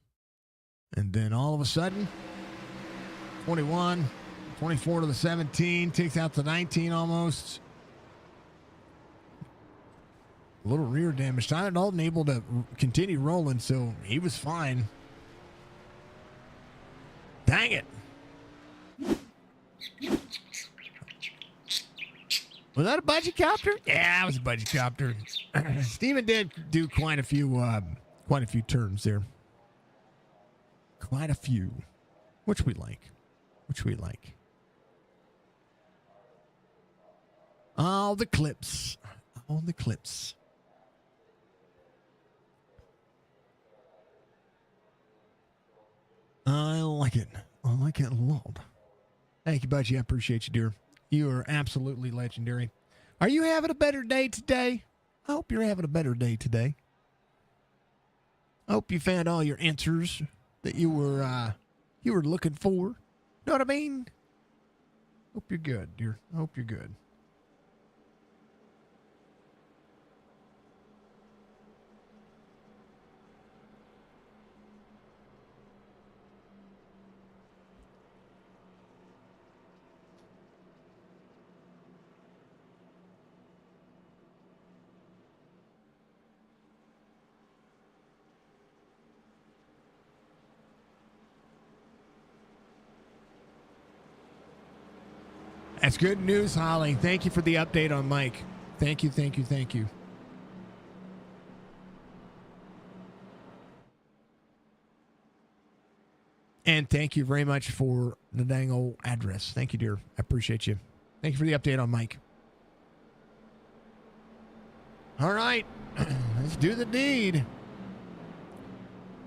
And then all of a sudden, 21, 24 to the 17, takes out the 19 almost. A little rear damage. Tyler Dalton able to continue rolling, so he was fine. Dang it. Was that a budget copter? Yeah, it was a budget copter. Steven did do quite a few turns there. Quite a few. Which we like. All the clips. I like it a lot. Thank you, Budgie. I appreciate you, dear. You are absolutely legendary. Are you having a better day today? I hope you're having a better day today. I hope you found all your answers that you were looking for. Know what I mean? Hope you're good, dear. I hope you're good. That's good news, Holly. Thank you for the update on Mike. Thank you. And thank you very much for the dang old address. Thank you, dear. I appreciate you. Thank you for the update on Mike. All right. Let's do the deed.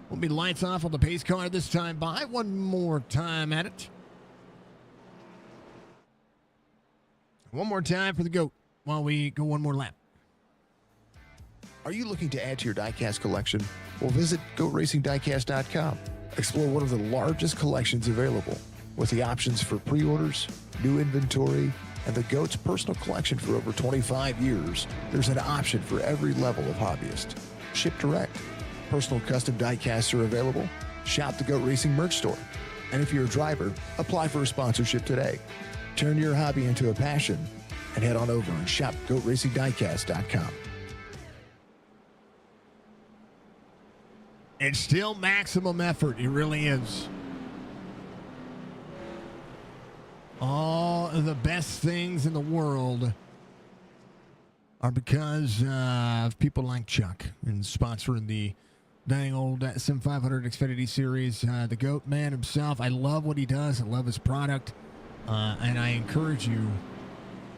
We'll be lights off on the pace car this time by one more time at it. One more time for the GOAT while we go one more lap. Are you looking to add to your diecast collection? Well, visit GoRacingDiecast.com. Explore one of the largest collections available with the options for pre-orders, new inventory, and the GOAT's personal collection for over 25 years. There's an option for every level of hobbyist. Ship direct. Personal custom diecasts are available. Shop the GOAT Racing merch store. And if you're a driver, apply for a sponsorship today. Turn your hobby into a passion and head on over and shop GoRacingDiecast.com. It's still maximum effort. It really is. All of the best things in the world are because of people like Chuck and sponsoring the dang old SIM500 Xfinity series. The GOAT man himself. I love what he does. I love his product. And I encourage you,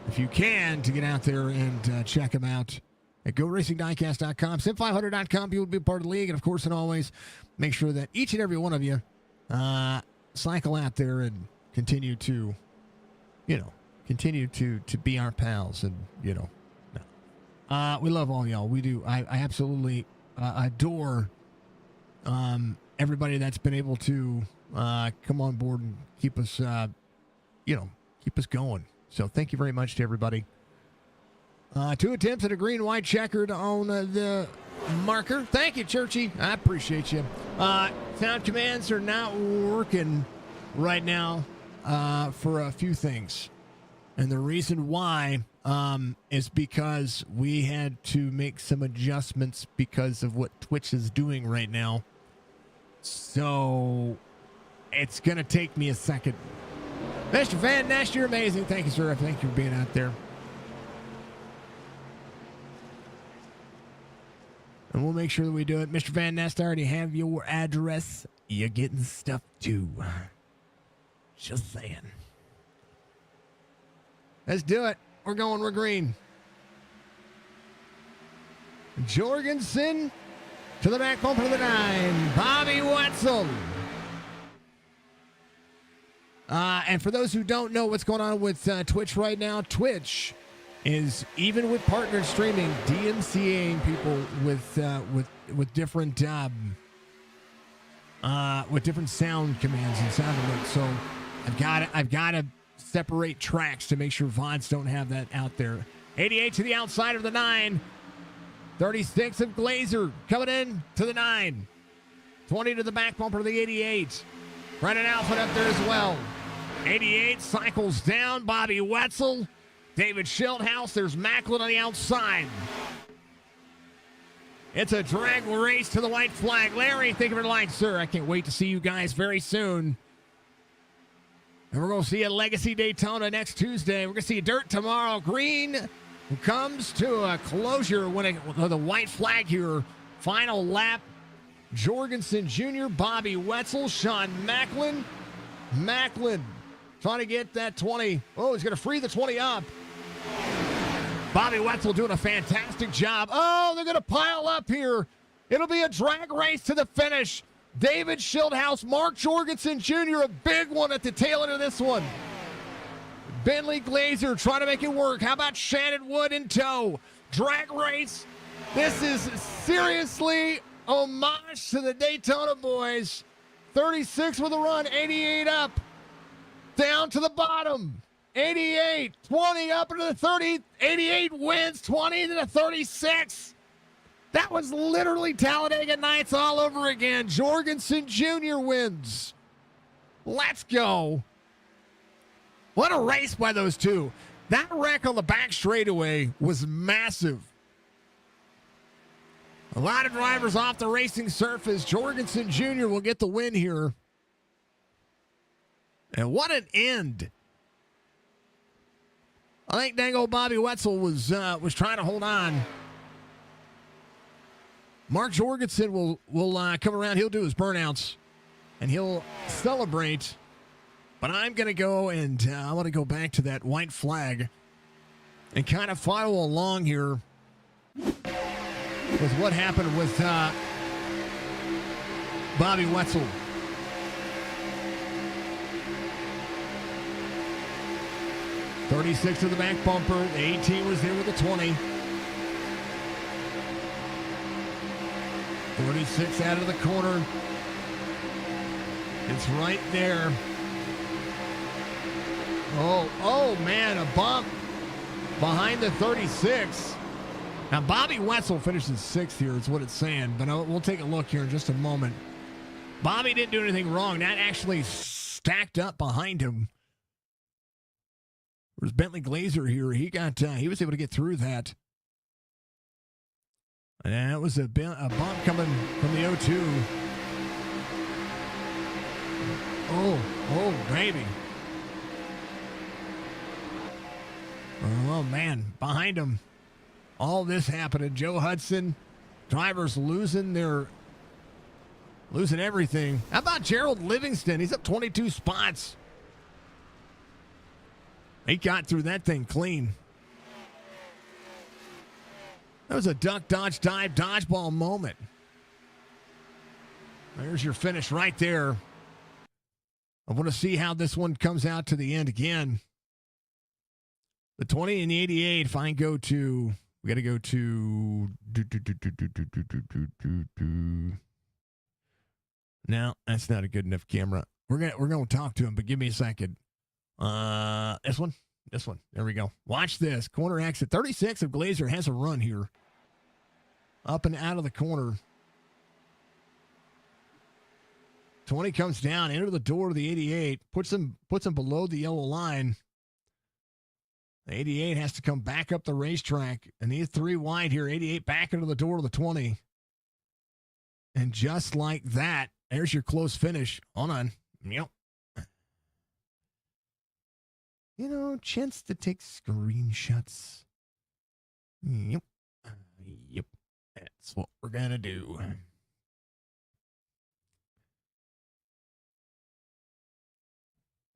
if you can, to get out there and check him out at GoRacingDiecast.com, Sim500.com. You will be a part of the league. And, of course, and always, make sure that each and every one of you cycle out there and continue to be our pals. And, we love all y'all. We do. I absolutely adore everybody that's been able to come on board and keep us going. So thank you very much to everybody. 2 attempts at a green-white checkered on the marker. Thank you, Churchy. I appreciate you. Sound commands are not working right now for a few things. And the reason why is because we had to make some adjustments because of what Twitch is doing right now. So it's going to take me a second. Mr. Van Ness, you're amazing. Thank you, sir. Thank you for being out there. And we'll make sure that we do it. Mr. Van Nest, I already have your address. You're getting stuff too. Just saying. Let's do it. We're green. Jorgensen to the back bumper to the 9. Bobby Wetzel. And for those who don't know what's going on with Twitch right now, Twitch is, even with partner streaming, DMCAing people with different sound commands and sound alerts. So I've got to separate tracks to make sure VODs don't have that out there. 88 to the outside of the 9. 36 of Glazer coming in to the 9. 20 to the back bumper of the 88. Brennan Alford up there as well. 88 cycles down. Bobby Wetzel. David Schildhouse. There's Macklin on the outside. It's a drag race to the white flag. Larry, think of it like, sir, I can't wait to see you guys very soon. And we're going to see a Legacy Daytona next Tuesday. We're going to see dirt tomorrow. Green comes to a closure with a white flag here. Final lap. Jorgensen Jr., Bobby Wetzel, Sean Macklin. Macklin trying to get that 20. Oh, he's going to free the 20 up. Bobby Wetzel doing a fantastic job. Oh, they're going to pile up here. It'll be a drag race to the finish. David Schildhouse, Mark Jorgensen Jr., a big one at the tail end of this one. Bentley Glazer trying to make it work. How about Shannon Wood in tow? Drag race. This is seriously homage to the Daytona boys. 36 with a run, 88 up. Down to the bottom. 88, 20 up into the 30. 88 wins, 20 to the 36. That was literally Talladega Nights all over again. Jorgensen Jr. wins. Let's go. What a race by those two. That wreck on the back straightaway was massive. A lot of drivers off the racing surface. Jorgensen Jr. will get the win here. And what an end. I think dang old Bobby Wetzel was trying to hold on. Mark Jorgensen will come around. He'll do his burnouts, and he'll celebrate. But I'm going to go and I want to go back to that white flag and kind of follow along here with what happened with Bobby Wetzel. .36 to the back bumper. The 18 was there with the 20. 36 out of the corner. It's right there. Oh man, a bump behind the 36. Now Bobby Wetzel finishes 6th here is what it's saying, but we'll take a look here in just a moment. Bobby didn't do anything wrong. That actually stacked up behind him. There's Bentley Glazer here. He was able to get through that. And that was a bump coming from the 0-2. Oh, baby. Oh, man. Behind him. All this happening. Joe Hudson. Drivers losing everything. How about Gerald Livingston? He's up 22 spots. He got through that thing clean. That was a duck, dodge, dive, dodgeball moment. There's your finish right there. I want to see how this one comes out to the end again. The 20 and the 88. If I go to, we got to go to. No, that's not a good enough camera. We're gonna talk to him, but give me a second. This one. There we go. Watch this. Corner exit. 36 of Glazer has a run here. Up and out of the corner. 20 comes down, into the door of the 88, puts him below the yellow line. The 88 has to come back up the racetrack, and he's 3 wide here. 88 back into the door of the 20. And just like that, there's your close finish. Hold on. Yep. You know, chance to take screenshots. Yep. That's what we're going to do. It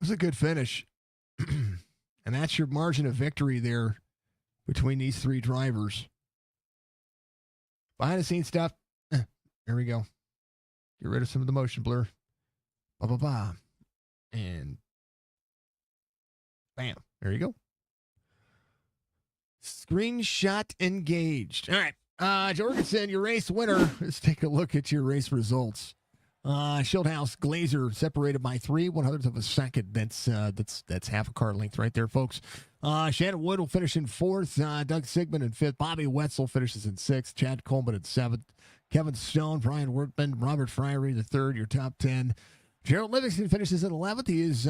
was a good finish. And that's your margin of victory there between these three drivers. Behind the scenes stuff. There we go. Get rid of some of the motion blur. Blah, blah, blah. And bam. There you go. Screenshot engaged. All right. Jorgensen, your race winner. Let's take a look at your race results. Schildhouse Glazer separated by 3/100ths of a second. That's half a car length right there, folks. Shannon Wood will finish in 4th. Doug Sigmund in 5th. Bobby Wetzel finishes in 6th. Chad Coleman in 7th. Kevin Stone, Brian Wortman, Robert Friery the 3rd. Your top 10. Gerald Livingston finishes in 11th. He is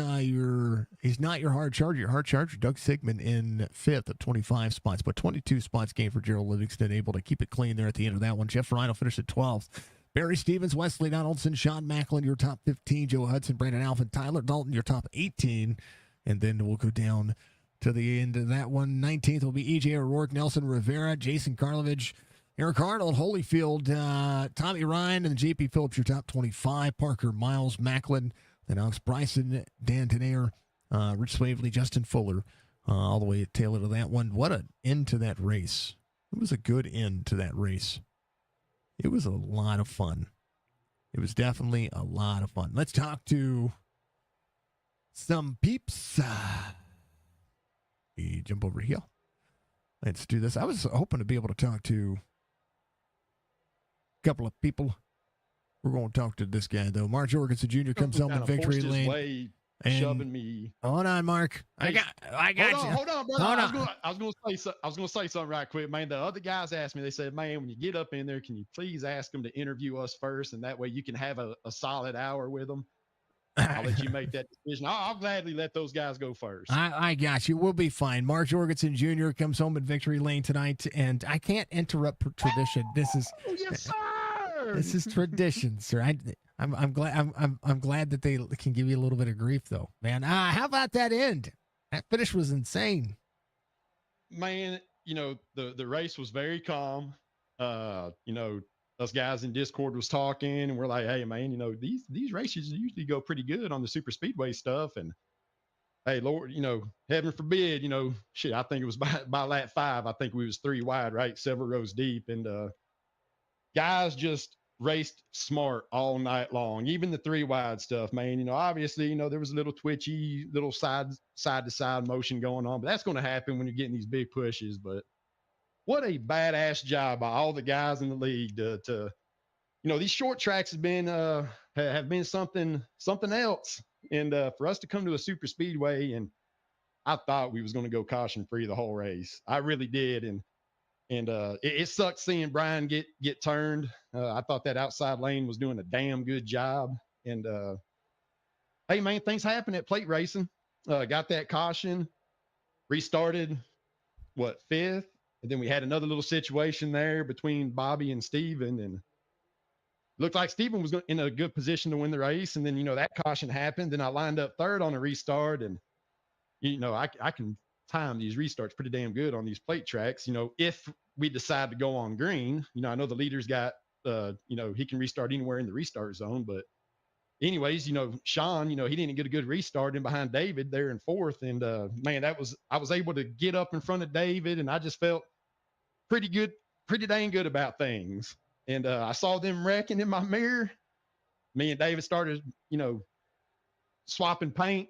he's not your hard charger. Your hard charger, Doug Sigmund in 5th at 25 spots, but 22 spots gained for Gerald Livingston, able to keep it clean there at the end of that one. Jeff Ryan will finish at 12th. Barry Stevens, Wesley Donaldson, Sean Macklin, your top 15. Joe Hudson, Brandon Alvin, Tyler Dalton, your top 18. And then we'll go down to the end of that one. 19th will be E.J. O'Rourke, Nelson Rivera, Jason Karlovich, Eric Arnold, Holyfield, Tommy Ryan, and J.P. Phillips, your top 25. Parker Miles, Macklin, then Alex Bryson, Dan Tenaire, Rich Swavely, Justin Fuller, all the way at tail end of that one. What an end to that race. It was a good end to that race. It was a lot of fun. It was definitely a lot of fun. Let's talk to some peeps. We jump over here. Let's do this. I was hoping to be able to talk to a couple of people. We're going to talk to this guy, though. Mark Jorgensen Jr. comes home in victory lane. Shoving me. Hold on, Mark. I got you. Hold on, brother. I was gonna say something right quick, man. The other guys asked me. They said, "Man, when you get up in there, can you please ask them to interview us first, and that way you can have a solid hour with them." I'll let you make that decision. I'll gladly let those guys go first. I got you. We'll be fine. Mark Jorgensen Jr. comes home in victory lane tonight, and I can't interrupt tradition. This is yes, sir. This is tradition, sir. I'm glad that they can give you a little bit of grief, though, man. How about that end? That finish was insane. Man, the race was very calm. Us guys in Discord was talking, and we're like, hey, man, these races usually go pretty good on the super speedway stuff. And hey, Lord, heaven forbid, shit, I think it was by lap 5, I think we was 3 wide, right? Several rows deep. And guys just raced smart all night long, even the 3 wide stuff, man. Obviously, there was a little twitchy, little side to side motion going on, but that's going to happen when you're getting these big pushes. But what a badass job by all the guys in the league to these short tracks have been something else. And for us to come to a super speedway, and I thought we was going to go caution free the whole race. I really did. And it sucked seeing Brian get turned. I thought that outside lane was doing a damn good job. And hey, man, things happen at plate racing. Got that caution, restarted, 5th? And then we had another little situation there between Bobby and Steven. And looked like Steven was in a good position to win the race. And then, that caution happened. And I lined up 3rd on a restart. And, I can time these restarts pretty damn good on these plate tracks. If we decide to go on green, I know the leader's got, he can restart anywhere in the restart zone. But anyways, Sean, he didn't get a good restart in behind David there in 4th. And man, I was able to get up in front of David, and I just felt pretty dang good about things. And I saw them wrecking in my mirror. Me and David started, swapping paint.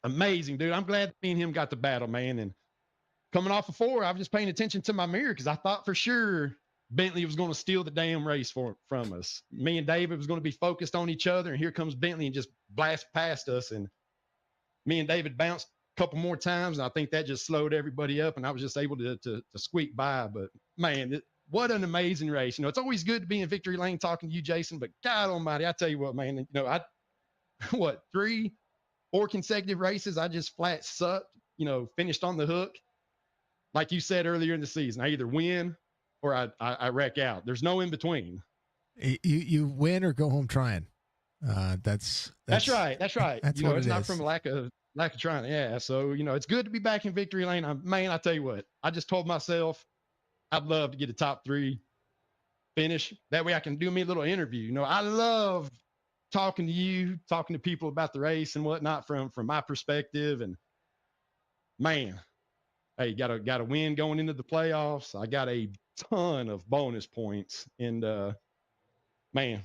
Amazing, dude. I'm glad me and him got the battle, man. And coming off of 4, I was just paying attention to my mirror because I thought for sure Bentley was going to steal the damn race from us. Me and David was going to be focused on each other, and here comes Bentley and just blast past us. And me and David bounced a couple more times, and I think that just slowed everybody up, and I was just able to squeak by. But man, what an amazing race. It's always good to be in victory lane talking to you, Jason, but God almighty, I tell you what, man, 4 consecutive races, I just flat sucked, finished on the hook. Like you said earlier in the season, I either win or I wreck out. There's no in between. You win or go home trying. That's right. That's it's not from lack of trying. Yeah. So, it's good to be back in victory lane. I tell you what, I just told myself I'd love to get a top 3 finish. That way I can do me a little interview. You know, I love talking to you, talking to people about the race and whatnot from my perspective. And man, hey, got a win going into the playoffs. I got a ton of bonus points, and man,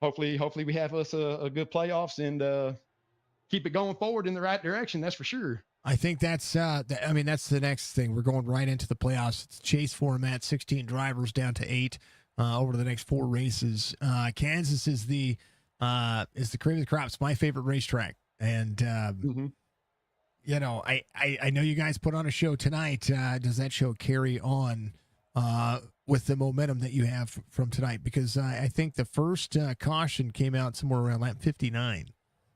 hopefully we have us a good playoffs and keep it going forward in the right direction. That's for sure. I think that's I mean, that's the next thing. We're going right into the playoffs. It's chase format, 16 drivers down to 8 over the next 4 races. Kansas is the cream of the crop. It's my favorite racetrack, and you know, I know you guys put on a show tonight. Does that show carry on with the momentum that you have from tonight? Because I think the first caution came out somewhere around lap 59,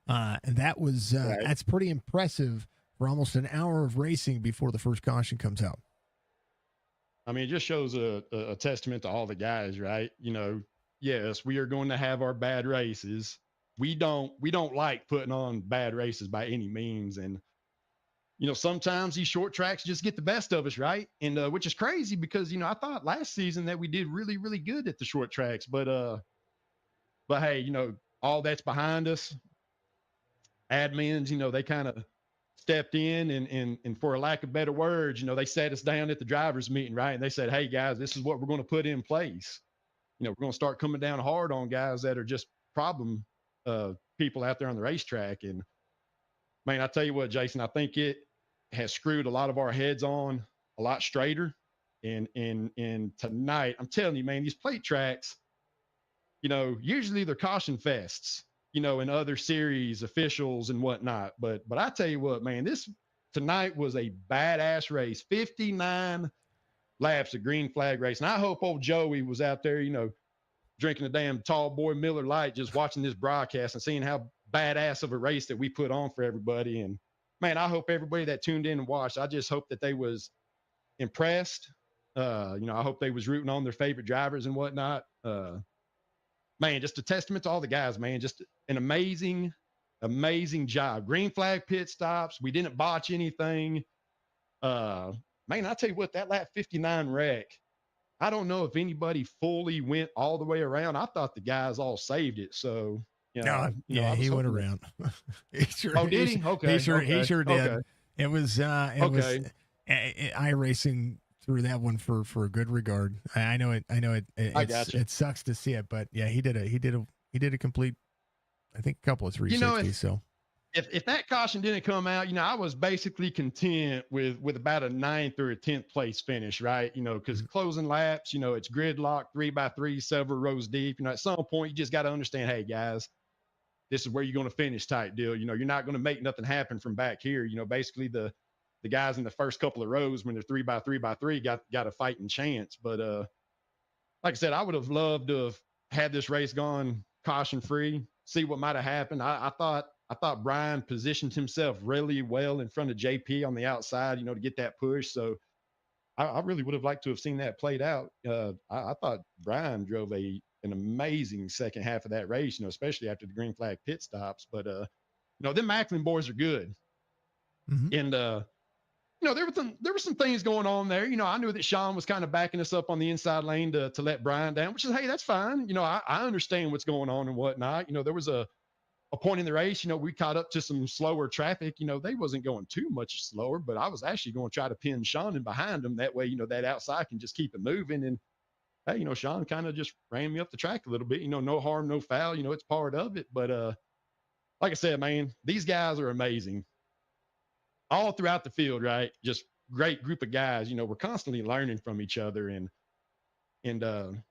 and that was Right. that's pretty impressive for almost an hour of racing before the first caution comes out. I mean, it just shows a testament to all the guys, right? You know, yes, we are going to have our bad races. We don't like putting on bad races by any means. And, you know, sometimes these short tracks just get the best of us, right? And which is crazy because, you know, I thought last season that we did really, really good at the short tracks, but hey, you know, all that's behind us. Admins, you know, they kind of stepped in and for a lack of better words, you know, they sat us down at the drivers meeting, right? And they said, hey guys, this is what we're going to put in place. You know, we're going to start coming down hard on guys that are just problem people out there on the racetrack. And man, I tell you what, Jason, I think it has screwed a lot of our heads on a lot straighter. And tonight, I'm telling you, man, these plate tracks, you know, usually they're caution fests, you know, in other series, officials and whatnot. But I tell you what, man, this tonight was a badass race. 59 laps of green flag race. And I hope old Joey was out there, you know, drinking a damn tall boy Miller Lite, just watching this broadcast and seeing how badass of a race that we put on for everybody. And man, I hope everybody that tuned in and watched, I just hope that they was impressed. You know, I hope they was rooting on their favorite drivers and whatnot. Man, just a testament to all the guys, man. Just an amazing job. Green flag pit stops. We didn't botch anything. Man, I tell you what, that lap 59 wreck, I don't know if anybody fully went all the way around. I thought the guys all saved it. So, you know, he went around. He sure, oh, did he? Okay. He sure did. Okay. It was iRacing through that one for a good regard. I know it. It sucks to see it, but yeah, he did a complete, I think, a couple of 360s. If that caution didn't come out, you know, I was basically content with about a 9th or a 10th place finish, right? You know, because closing laps, you know, it's gridlock 3x3, several rows deep. You know, at some point you just got to understand, hey guys, this is where you're going to finish type deal. You know, you're not going to make nothing happen from back here. You know, basically the guys in the first couple of rows when they're 3x3x3 got a fighting chance. But like I said, I would have loved to have had this race gone caution free, see what might have happened. I thought Brian positioned himself really well in front of JP on the outside, you know, to get that push. So I really would have liked to have seen that played out. I thought Brian drove an amazing second half of that race, you know, especially after the green flag pit stops. But you know, them Macklin boys are good. And you know, there were some things going on there. You know, I knew that Sean was kind of backing us up on the inside lane to let Brian down, which is, hey, that's fine. You know, I understand what's going on and whatnot. You know, there was a point in the race, you know, we caught up to some slower traffic. You know, they wasn't going too much slower, but I was actually going to try to pin Sean in behind them. That way, you know, that outside can just keep it moving. And hey, you know, Sean kind of just ran me up the track a little bit. You know, no harm, no foul. You know, it's part of it. But like I said, man, these guys are amazing. All throughout the field, right? Just great group of guys. You know, we're constantly learning from each other. And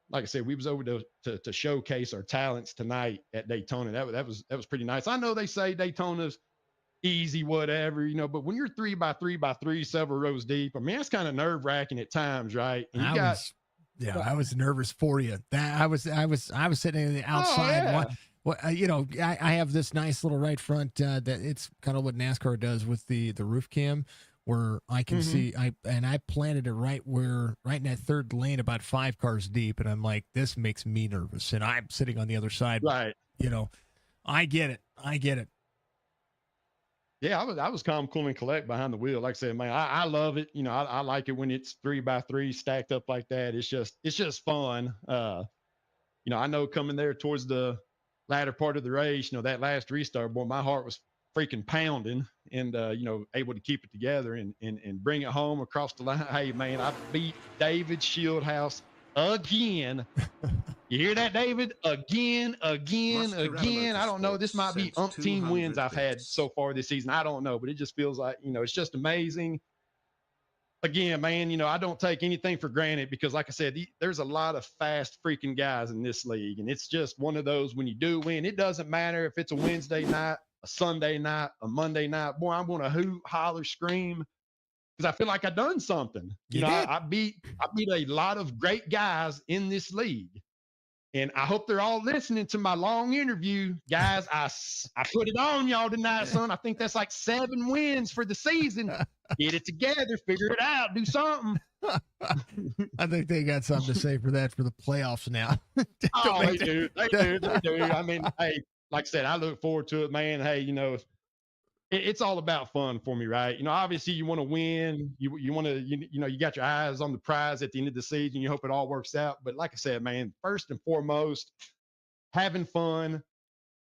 like I said, we was over to showcase our talents tonight at Daytona. That was pretty nice. I know they say Daytona's easy, whatever, you know, but when you're 3x3x3, several rows deep, I mean, that's kind of nerve wracking at times, right? And I was nervous for you. I was sitting on the outside. Oh, yeah. Well, you know, I have this nice little right front that it's kind of what NASCAR does with the roof cam, where I can see. I planted it right in that third lane, about 5 cars deep, and I'm like, this makes me nervous, and I'm sitting on the other side. Right. You know, I get it. Yeah, I was calm, cool, and collect behind the wheel. Like I said, man, I love it. You know, I like it when it's 3x3 stacked up like that. It's just fun. I know coming there towards the latter part of the race, that last restart, boy, my heart was freaking pounding, and able to keep it together and bring it home across the line. Hey man, I beat David Shieldhouse again. You hear that, David? Again. I don't know. This might be umpteen wins I've had so far this season. I don't know, but it just feels like, it's just amazing. Again, man, I don't take anything for granted because, like I said, there's a lot of fast freaking guys in this league. And it's just one of those, when you do win, it doesn't matter if it's a Wednesday night, a Sunday night, a Monday night. Boy, I'm going to hoot, holler, scream because I feel like I've done something. I beat a lot of great guys in this league. And I hope they're all listening to my long interview. Guys, I put it on y'all tonight, son. I think that's like 7 wins for the season. Get it together. Figure it out. Do something. I think they got something to say for that for the playoffs now. Oh, they do. They do. I mean, hey, like I said, I look forward to it, man. Hey, it's all about fun for me, right? Obviously you want to win. You want to, you got your eyes on the prize at the end of the season. You hope it all works out. But like I said, man, first and foremost, having fun,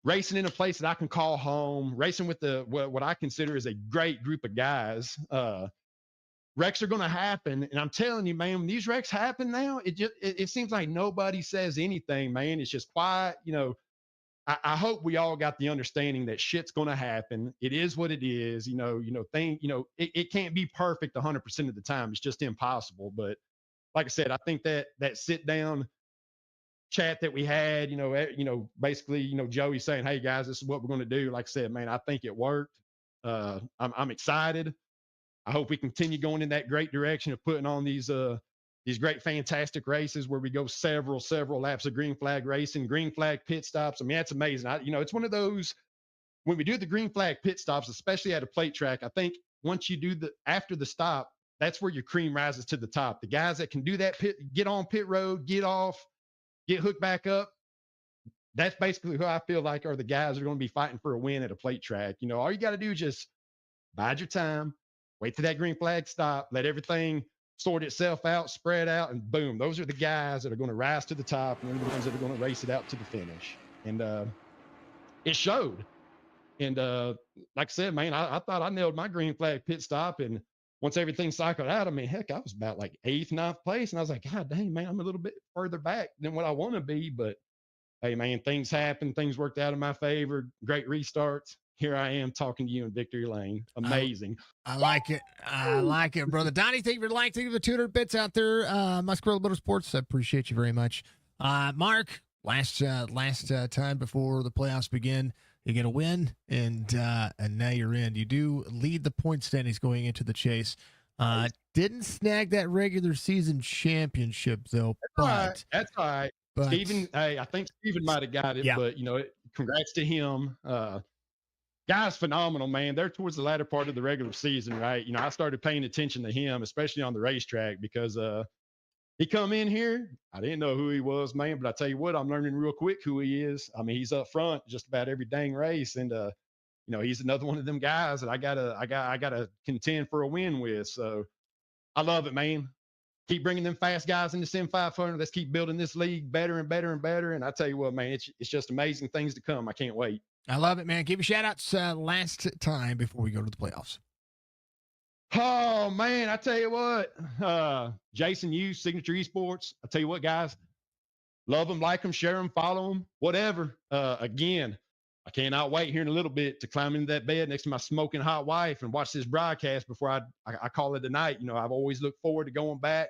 racing in a place that I can call home, racing with what I consider is a great group of guys. Wrecks are going to happen. And I'm telling you, man, when these wrecks happen now, it seems like nobody says anything, man. It's just quiet, I hope we all got the understanding that shit's going to happen. It is what it is. It can't be perfect 100% of the time. It's just impossible. But like I said, I think that sit down chat that we had, basically, Joey saying, hey guys, this is what we're going to do. Like I said, man, I think it worked. I'm excited. I hope we continue going in that great direction of putting on these great, fantastic races where we go several laps of green flag racing, green flag pit stops. I mean, that's amazing. It's one of those, when we do the green flag pit stops, especially at a plate track, I think once you do after the stop, that's where your cream rises to the top. The guys that can do that get on pit road, get off, get hooked back up. That's basically who I feel like are the guys that are going to be fighting for a win at a plate track. All you got to do is just bide your time, wait till that green flag stop, let everything sort itself out, spread out, and boom, those are the guys that are going to rise to the top and the ones that are going to race it out to the finish. And it showed. And like I said, man, I thought I nailed my green flag pit stop. And once everything cycled out, I mean, heck, I was about like 8th, 9th place. And I was like, God dang, man, I'm a little bit further back than what I want to be. But hey, man, things happen. Things worked out in my favor. Great restarts. Here I am talking to you in victory lane. Amazing. I like it. I like it, brother. Donnie, thank you for the 200 bits out there. Muscarella Motorsports, I appreciate you very much. Mark, last time before the playoffs begin, you get a win, and now you're in. You do lead the point standings going into the chase. Didn't snag that regular season championship though. That's all right. But Steven, hey, I think Steven might have got it, yeah. But congrats to him. Guy's phenomenal, man. They're towards the latter part of the regular season, right? I started paying attention to him, especially on the racetrack, because he come in here. I didn't know who he was, man, but I tell you what, I'm learning real quick who he is. I mean, he's up front just about every dang race, and he's another one of them guys that I gotta contend for a win with. So I love it, man. Keep bringing them fast guys in the SIM500. Let's keep building this league better and better and better. And I tell you what, man, it's just amazing things to come. I can't wait. I love it, man. Give you shout outs last time before we go to the playoffs. Oh man, I tell you what, Jason Hughes, Signature Esports. I tell you what, guys, love them, like them, share them, follow them, whatever. Again, I cannot wait here in a little bit to climb into that bed next to my smoking hot wife and watch this broadcast before I call it a night. I've always looked forward to going back,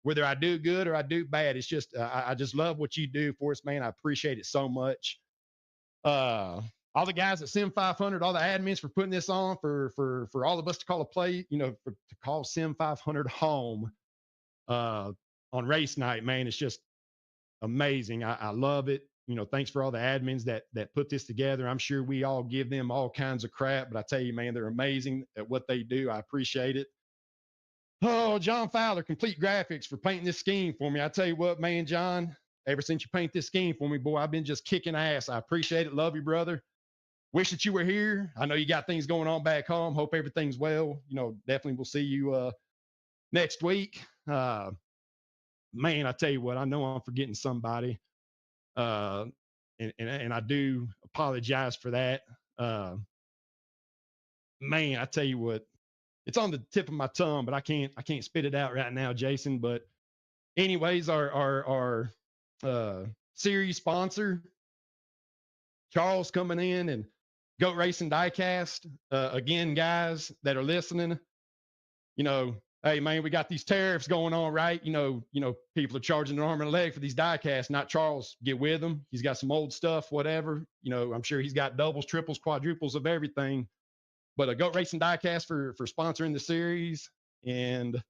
whether I do good or I do bad. It's just, I just love what you do for us, man. I appreciate it so much. All the guys at SIM500, all the admins for putting this on, for all of us to call a play, to call SIM500 home on race night, man. It's just amazing. I love it. Thanks for all the admins that put this together. I'm sure we all give them all kinds of crap, but I tell you, man, they're amazing at what they do. I appreciate it. Oh, John Fowler, Complete Graphics, for painting this scheme for me. I tell you what, man, John, ever since you paint this scheme for me, boy, I've been just kicking ass. I appreciate it. Love you, brother. Wish that you were here. I know you got things going on back home. Hope everything's well. Definitely we'll see you next week. Man, I tell you what, I know I'm forgetting somebody. And I do apologize for that. Man, I tell you what, it's on the tip of my tongue, but I can't spit it out right now, Jason. But anyways, our series sponsor, Charles, coming in, and Goat Racing Diecast. Again, guys that are listening, hey man, we got these tariffs going on, right? People are charging an arm and a leg for these diecasts. Not Charles. Get with him. He's got some old stuff, whatever. I'm sure he's got doubles, triples, quadruples of everything. But a Goat Racing Diecast for sponsoring the series. And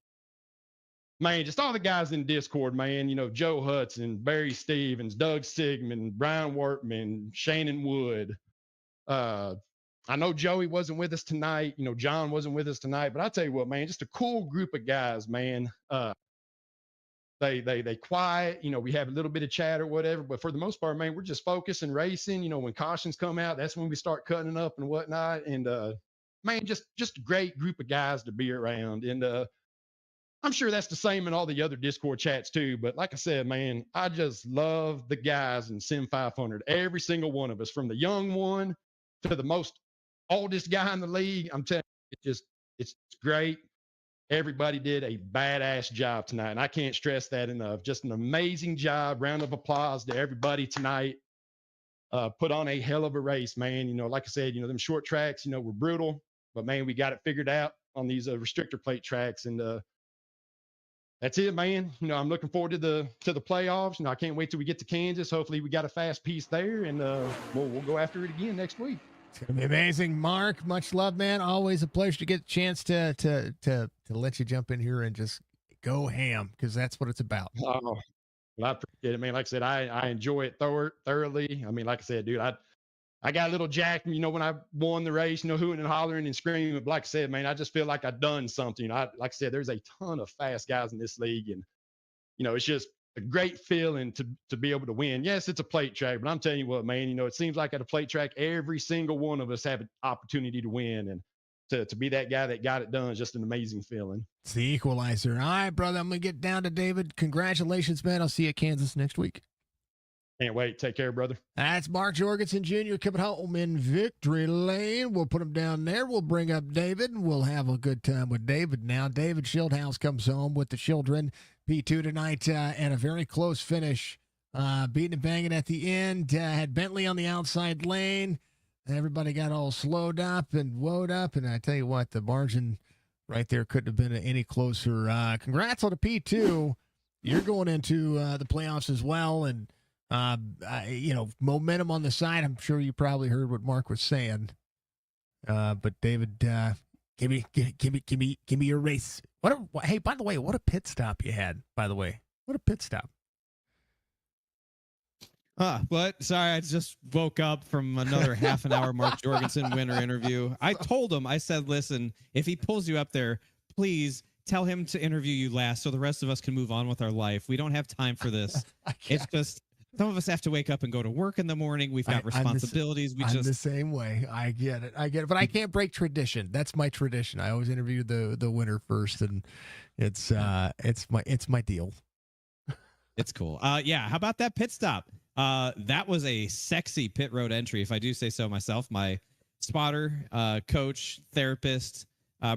man, just all the guys in Discord, man. Joe Hudson, Barry Stevens, Doug Sigmund, Brian Workman, Shannon Wood. I know Joey wasn't with us tonight. John wasn't with us tonight. But I tell you what, man, just a cool group of guys, man. They quiet. We have a little bit of chat or whatever, but for the most part, man, we're just focused and racing. When cautions come out, that's when we start cutting up and whatnot. And man, just a great group of guys to be around. And I'm sure that's the same in all the other Discord chats too. But like I said, man, I just love the guys in SIM500. Every single one of us, from the young one to the most oldest guy in the league. I'm telling you, it's great. Everybody did a badass job tonight, and I can't stress that enough. Just an amazing job. Round of applause to everybody tonight. Put on a hell of a race, man. Like I said, them short tracks, were brutal, but man, we got it figured out on these restrictor plate tracks, and that's it, man. I'm looking forward to the playoffs. I can't wait till we get to Kansas. Hopefully, we got a fast piece there, and we'll go after it again next week. It's gonna be amazing, Mark. Much love, man. Always a pleasure to get a chance to let you jump in here and just go ham, because that's what it's about. Oh, well, I appreciate it, man. Like I said, I enjoy it thoroughly. I mean, like I said, dude, I got a little jacked, when I won the race, hooting and hollering and screaming. But like I said, man, I just feel like I've done something. Like I said, there's a ton of fast guys in this league, and it's just a great feeling to be able to win. Yes, it's a plate track, but I'm telling you what, man, it seems like at a plate track, every single one of us have an opportunity to win, and to be that guy that got it done is just an amazing feeling. It's the equalizer. All right, brother, I'm gonna get down to David. Congratulations, man. I'll see you at Kansas next week. Can't wait. Take care, brother. That's Mark Jorgensen Jr. coming home in victory lane. We'll put him down there. We'll bring up David, and we'll have a good time with David now. David Schildhouse comes home with the children. P2 tonight, and a very close finish. Beating and banging at the end. Had Bentley on the outside lane. Everybody got all slowed up and woed up. And I tell you what, the margin right there couldn't have been any closer. Congrats on the P2. You're going into the playoffs as well. And momentum on the side. I'm sure you probably heard what Mark was saying. But David, give me your race. Hey, by the way, what a pit stop you had. By the way, what a pit stop. What? Sorry, I just woke up from another half an hour Mark Jorgensen winner interview. I told him, I said, listen, if he pulls you up there, please tell him to interview you last so the rest of us can move on with our life. We don't have time for this. It's just, some of us have to wake up and go to work in the morning. We've got responsibilities. I'm the same way. I get it. But I can't break tradition. That's my tradition. I always interview the winner first, and it's my deal. It's cool. Yeah. How about that pit stop? That was a sexy pit road entry, if I do say so myself. My spotter, coach, therapist,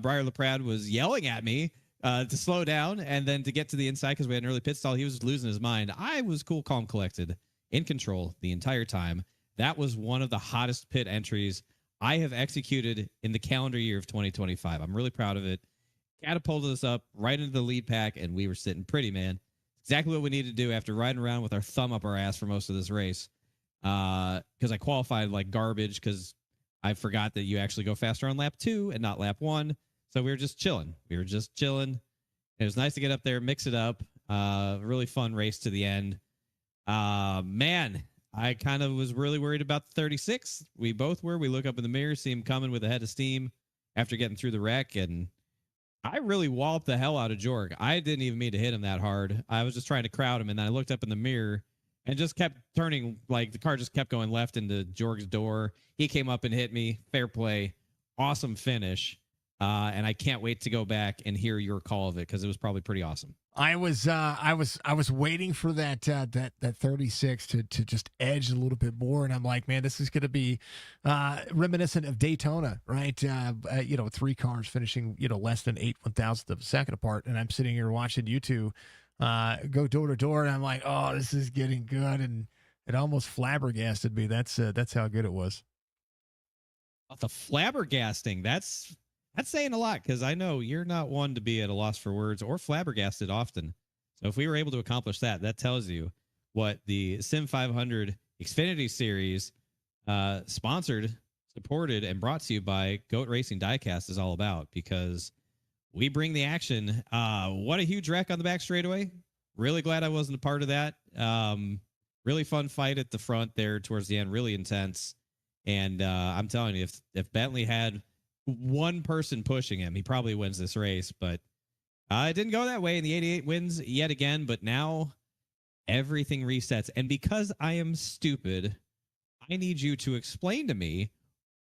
Briar LaPrade, was yelling at me to slow down and then to get to the inside because we had an early pit stall. He was losing his mind. I was cool, calm, collected, in control the entire time. That was one of the hottest pit entries I have executed in the calendar year of 2025. I'm really proud of it. Catapulted us up right into the lead pack, and we were sitting pretty, man. Exactly what we needed to do after riding around with our thumb up our ass for most of this race. Because I qualified like garbage because I forgot that you actually go faster on lap 2 and not lap 1. So we were just chilling. It was nice to get up there, mix it up. Really fun race to the end. Man, I kind of was really worried about the 36. We both were. We look up in the mirror, see him coming with a head of steam after getting through the wreck, and I really walloped the hell out of Jorg. I didn't even mean to hit him that hard. I was just trying to crowd him, and then I looked up in the mirror and just kept turning, like the car just kept going left into Jorg's door. He came up and hit me. Fair play. Awesome finish. And I can't wait to go back and hear your call of it because it was probably pretty awesome. I was waiting for that 36 to just edge a little bit more, and I'm like, man, this is going to be reminiscent of Daytona, right? 3 cars finishing less than 1/1000th of a second apart, and I'm sitting here watching you two go door to door, and I'm like, oh, this is getting good, and it almost flabbergasted me. That's how good it was. The flabbergasting, that's saying a lot because I know you're not one to be at a loss for words or flabbergasted often. So if we were able to accomplish that, that tells you what the SIM500 Xfinity Series sponsored, supported, and brought to you by Goat Racing Diecast is all about, because we bring the action. What a huge wreck on the back straightaway. Really glad I wasn't a part of that. Really fun fight at the front there towards the end, really intense. And I'm telling you, if Bentley had one person pushing him, he probably wins this race. But it didn't go that way, and the 88 wins yet again. But now everything resets. And because I am stupid, I need you to explain to me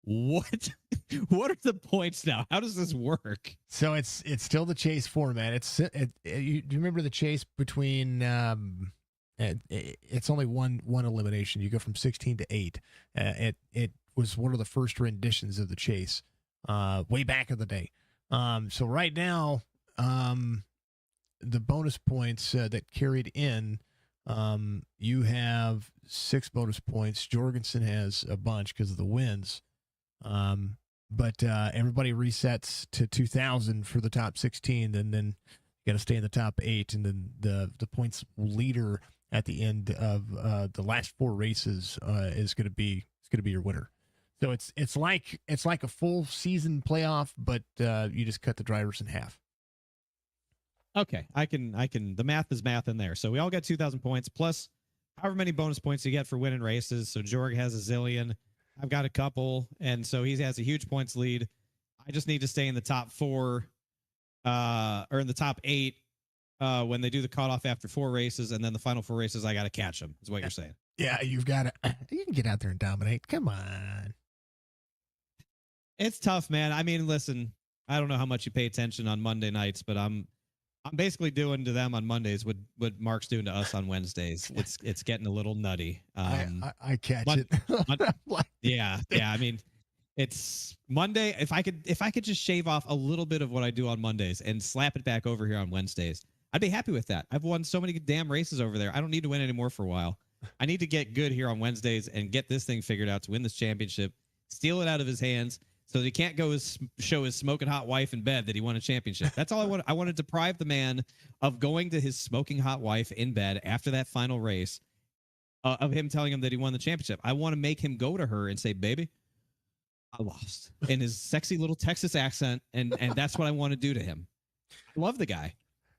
what are the points now? How does this work? So it's still the chase format. Do you remember the chase between it's only one elimination. You go from 16 to 8. It was one of the first renditions of the chase way back in the day. So right now, the bonus points that carried in, you have 6 bonus points. Jorgensen has a bunch because of the wins. But everybody resets to 2,000 for the top 16, and then you got to stay in the top 8, and then the points leader at the end of the last 4 races is going to be your winner. So it's like a full season playoff, but you just cut the drivers in half. Okay, I can. The math is math in there. So we all get 2,000 points plus however many bonus points you get for winning races. So Jorg has a zillion. I've got a couple, and so he has a huge points lead. I just need to stay in the top 4, or in the top 8 when they do the cutoff after 4 races, and then the final 4 races, I got to catch them. Is what you're saying? Yeah, you've got to. You can get out there and dominate. Come on. It's tough, man. I mean, listen, I don't know how much you pay attention on Monday nights, but I'm basically doing to them on Mondays what Mark's doing to us on Wednesdays. It's getting a little nutty. I catch it. Yeah. I mean, it's Monday. If I could just shave off a little bit of what I do on Mondays and slap it back over here on Wednesdays, I'd be happy with that. I've won so many damn races over there. I don't need to win anymore for a while. I need to get good here on Wednesdays and get this thing figured out to win this championship, steal it out of his hands, so that he can't go show his smoking hot wife in bed that he won a championship. That's all I want. I want to deprive the man of going to his smoking hot wife in bed after that final race, of him telling him that he won the championship. I want to make him go to her and say, baby, I lost, in his sexy little Texas accent. And that's what I want to do to him. I love the guy,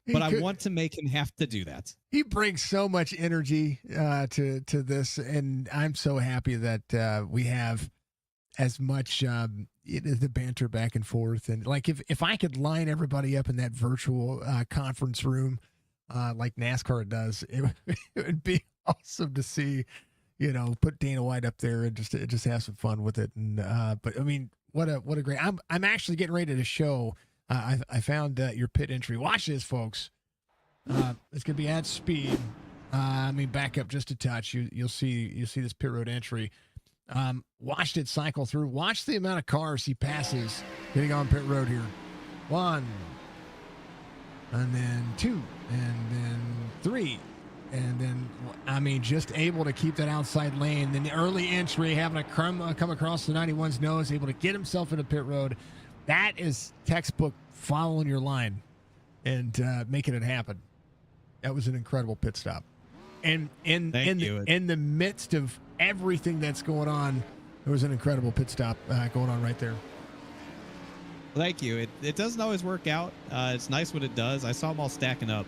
but I want to make him have to do that. He brings so much energy to this, and I'm so happy that we have as much the banter back and forth. And like if I could line everybody up in that virtual conference room like NASCAR does, it would be awesome to see, put Dana White up there and just have some fun with it. And but I mean, what a great. I'm actually getting ready to show. I found your pit entry. Watch this, folks. It's gonna be at speed. Back up just a touch. You'll see this pit road entry. Watched it cycle through. Watch the amount of cars he passes getting on pit road here. 1, and then 2, and then 3, and then just able to keep that outside lane. Then the early entry, having to come across the 91's nose, able to get himself into pit road. That is textbook following your line and making it happen. That was an incredible pit stop. And in the midst of everything that's going on, there was an incredible pit stop going on right there. Thank you. It doesn't always work out. It's nice when it does. I saw them all stacking up,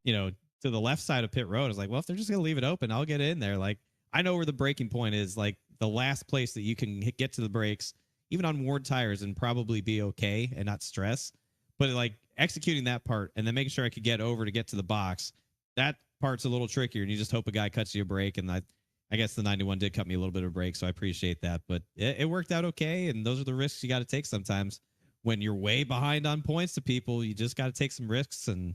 to the left side of pit road. I was like, well, if they're just going to leave it open, I'll get in there. Like, I know where the braking point is, like the last place that you can get to the brakes, even on worn tires, and probably be okay and not stress. But like executing that part and then making sure I could get over to get to the box, that part's a little trickier, and you just hope a guy cuts you a break. And I guess the 91 did cut me a little bit of a break, so I appreciate that. But it worked out okay, and those are the risks you got to take sometimes when you're way behind on points to people, you just got to take some risks. And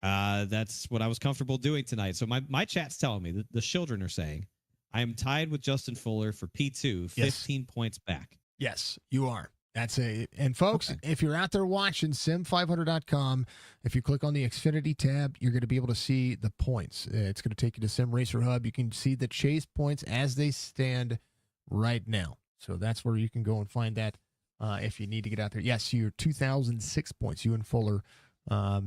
that's what I was comfortable doing tonight. So my chat's telling me that the children are saying I am tied with Justin Fuller for P2, 15 points back. Yes, you are. And folks, if you're out there watching sim500.com, if you click on the Xfinity tab, you're going to be able to see the points. It's going to take you to Sim Racer Hub. You can see the chase points as they stand right now. So that's where you can go and find that if you need to get out there. Yes, you're 2006 points. You and Fuller are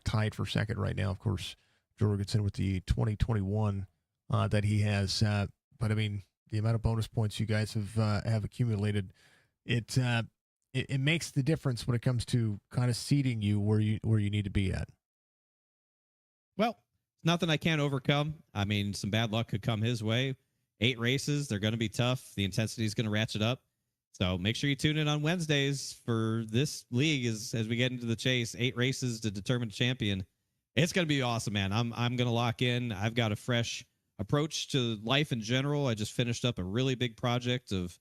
tied for second right now. Of course, Jorgensen with the 2021 that he has. But I mean, the amount of bonus points you guys have accumulated, it makes the difference when it comes to kind of seeding you where you need to be at. Well, it's nothing I can't overcome. I mean, some bad luck could come his way. 8 races, they're going to be tough. The intensity is going to ratchet up. So make sure you tune in on Wednesdays for this league as we get into the chase. 8 races to determine champion. It's going to be awesome, man. I'm going to lock in. I've got a fresh approach to life in general. I just finished up a really big project of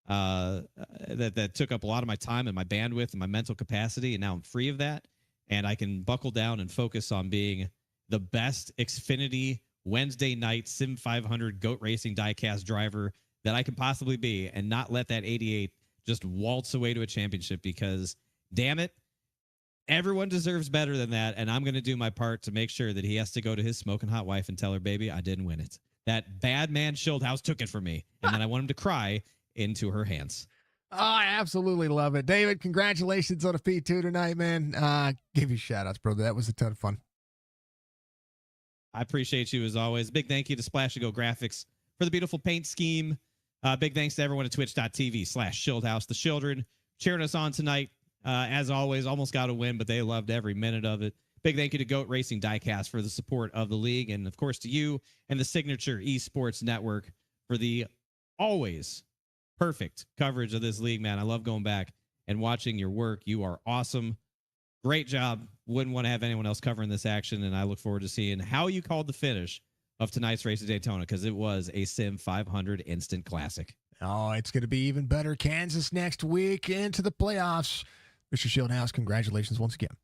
that took up a lot of my time and my bandwidth and my mental capacity, and now I'm free of that, and I can buckle down and focus on being the best Xfinity Wednesday night SIM500 GOAT Racing Diecast driver that I can possibly be, and not let that 88 just waltz away to a championship, because damn it, everyone deserves better than that, and I'm going to do my part to make sure that he has to go to his smoking hot wife and tell her, baby, I didn't win it. That bad man Schildhouse took it from me, and then I want him to cry into her hands. Oh, I absolutely love it. David, congratulations on a P2 tonight, man. Give you shout outs, brother. That was a ton of fun. I appreciate you as always. Big thank you to Splash and Go Graphics for the beautiful paint scheme. Big thanks to everyone at twitch.tv/Schildhouse. The children cheering us on tonight. As always, almost got a win, but they loved every minute of it. Big thank you to GOAT Racing Diecast for the support of the league. And of course to you and the Signature Esports Network for the always perfect coverage of this league, man. I love going back and watching your work. You are awesome. Great job. Wouldn't want to have anyone else covering this action, and I look forward to seeing how you called the finish of tonight's race at Daytona, because it was a Sim500 instant classic. Oh, it's going to be even better. Kansas next week into the playoffs. Mr. Schildhouse, congratulations once again.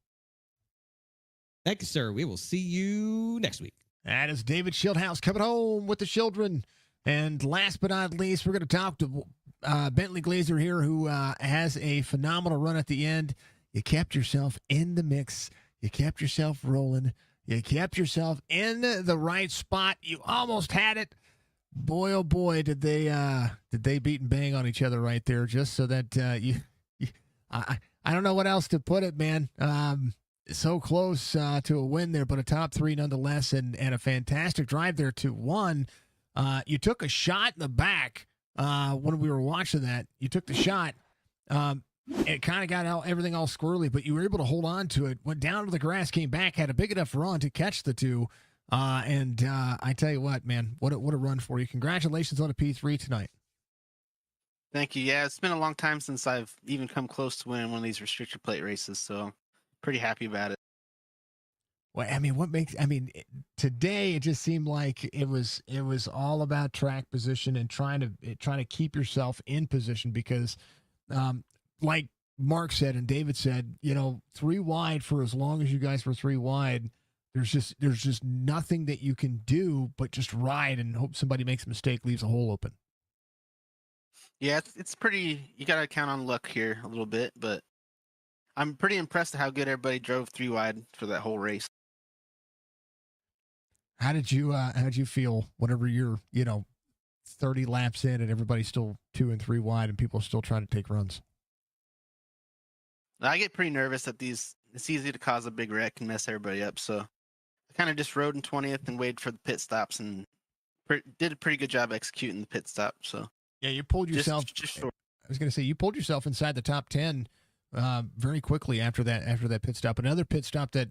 Thank you, sir. We will see you next week. That is David Schildhouse coming home with the children. And last but not least, we're going to talk to Bentley Glazer here, who has a phenomenal run at the end. You kept yourself in the mix. You kept yourself rolling. You kept yourself in the right spot. You almost had it. Boy, oh boy, did they beat and bang on each other right there, just so that I don't know what else to put it, man. So close to a win there, but a top 3 nonetheless, and a fantastic drive there to 1. You took a shot in the back when we were watching that. You took the shot. It kind of got everything all squirrely, but you were able to hold on to it. Went down to the grass, came back, had a big enough run to catch the 2. And I tell you what, man, what a run for you. Congratulations on a P3 tonight. Thank you. Yeah, it's been a long time since I've even come close to winning one of these restricted plate races, so pretty happy about it. Well, I mean, today it just seemed like it was all about track position and trying to keep yourself in position, because like Mark said and David said, 3 wide for as long as you guys were 3 wide, there's just nothing that you can do but just ride and hope somebody makes a mistake, leaves a hole open. Yeah, it's pretty, you got to count on luck here a little bit, but I'm pretty impressed at how good everybody drove 3 wide for that whole race. How did you feel whenever you're, 30 laps in and everybody's still 2 and 3 wide and people are still trying to take runs? I get pretty nervous at these. It's easy to cause a big wreck and mess everybody up. So I kind of just rode in 20th and waited for the pit stops and did a pretty good job executing the pit stop. So yeah, you pulled yourself. Just I was going to say, you pulled yourself inside the top 10 very quickly after that pit stop. Another pit stop that,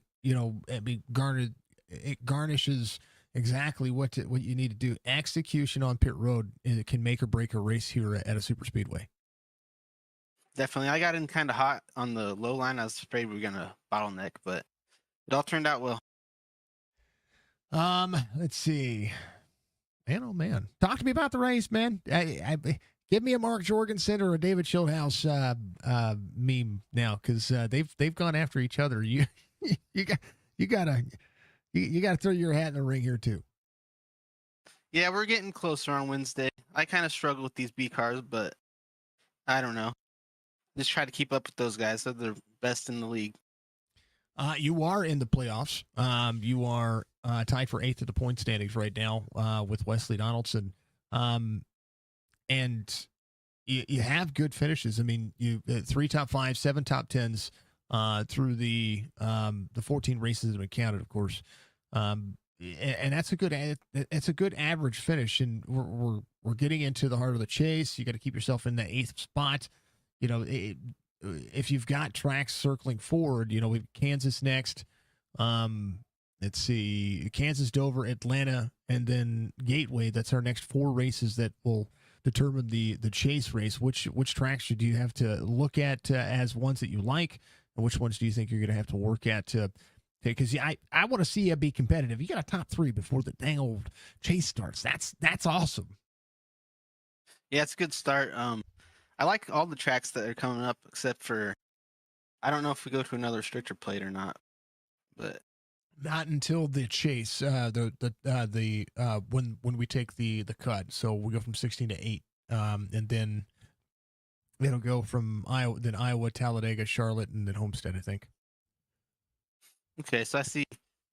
it garnishes exactly what you need to do. Execution on pit road, it can make or break a race here at a super speedway. Definitely. I got in kind of hot on the low line. I was afraid we were going to bottleneck, but it all turned out well. Let's see. Man, oh man. Talk to me about the race, man. Give Give me a Mark Jorgensen or a David Schildhouse meme now, because they've gone after each other. You gotta throw your hat in the ring here too. Yeah, we're getting closer on Wednesday. I kind of struggle with these B cars, but I don't know. Just try to keep up with those guys. They're the best in the league. You are in the playoffs. You are tied for 8th at the point standings right now with Wesley Donaldson. And you have good finishes. I mean, you 3 top 5s, 7 top 10s through the 14 races that have been counted, of course. And that's a good average finish. And we're getting into the heart of the chase. You got to keep yourself in the 8th spot. You know, if you've got tracks circling forward, you know, we've Kansas next. Let's see, Kansas, Dover, Atlanta, and then Gateway. That's our next 4 races that will determine the chase race. Which tracks do you have to look at as ones that you like, and which ones do you think you're going to have to work at to? Because I want to see you be competitive. You got a top 3 before the dang old chase starts. That's awesome. Yeah, it's a good start. I like all the tracks that are coming up, except for I don't know if we go to another restrictor plate or not, but not until the chase. When we take the cut, so we go from 16 to 8, and then it'll go from Iowa, Talladega, Charlotte, and then Homestead, I think. Okay, so I see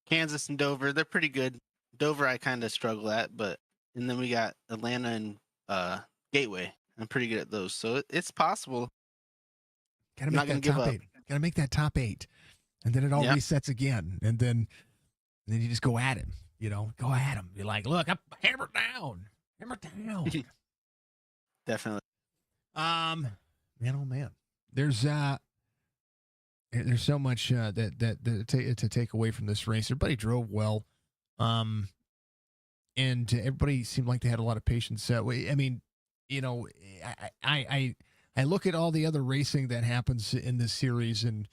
Kansas and Dover. They're pretty good. Dover I kind of struggle at, and then we got Atlanta and Gateway. I'm pretty good at those, so it's possible. Gotta make that top 8. Gotta make that top 8, and then it all resets again, and then you just go at him. You know, go at him. You're like, look, I'm hammer down. Definitely. Man, oh man, there's so much to take away from this race. Everybody drove well, and everybody seemed like they had a lot of patience. I mean, you know, I look at all the other racing that happens in this series, and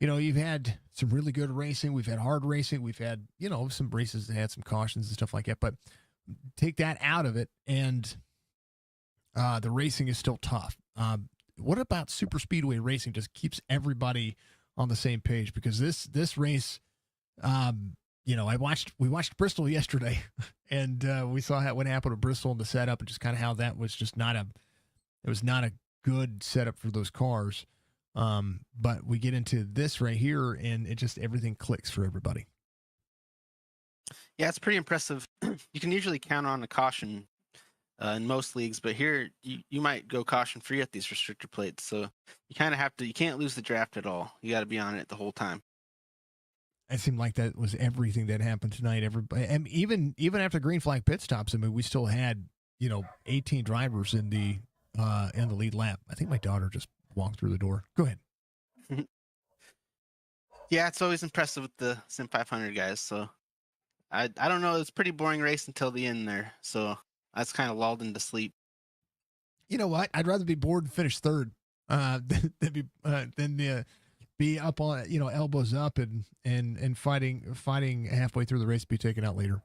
you know, you've had some really good racing. We've had hard racing. We've had, you know, some races that had some cautions and stuff like that. But take that out of it, and the racing is still tough. What about super speedway racing? Just keeps everybody on the same page, because this race, you know, we watched Bristol yesterday, and we saw what happened to Bristol in the setup, and just kind of how that was just not a good setup for those cars. But we get into this right here, and it just everything clicks for everybody. Yeah, it's pretty impressive. You can usually count on a caution in most leagues, but here you might go caution free at these restrictor plates. So you kind of have to. You can't lose the draft at all. You got to be on it the whole time. It seemed like that was everything that happened tonight. Everybody, and even after green flag pit stops, I mean, we still had, you know, 18 drivers in the lead lap. I think my daughter just walked through the door. Go ahead. Yeah, it's always impressive with the SIM500 guys. So I don't know. It's a pretty boring race until the end there. So I was kind of lulled into sleep. You know what? I'd rather be bored and finish third than be up on, you know, elbows up and fighting halfway through the race to be taken out later.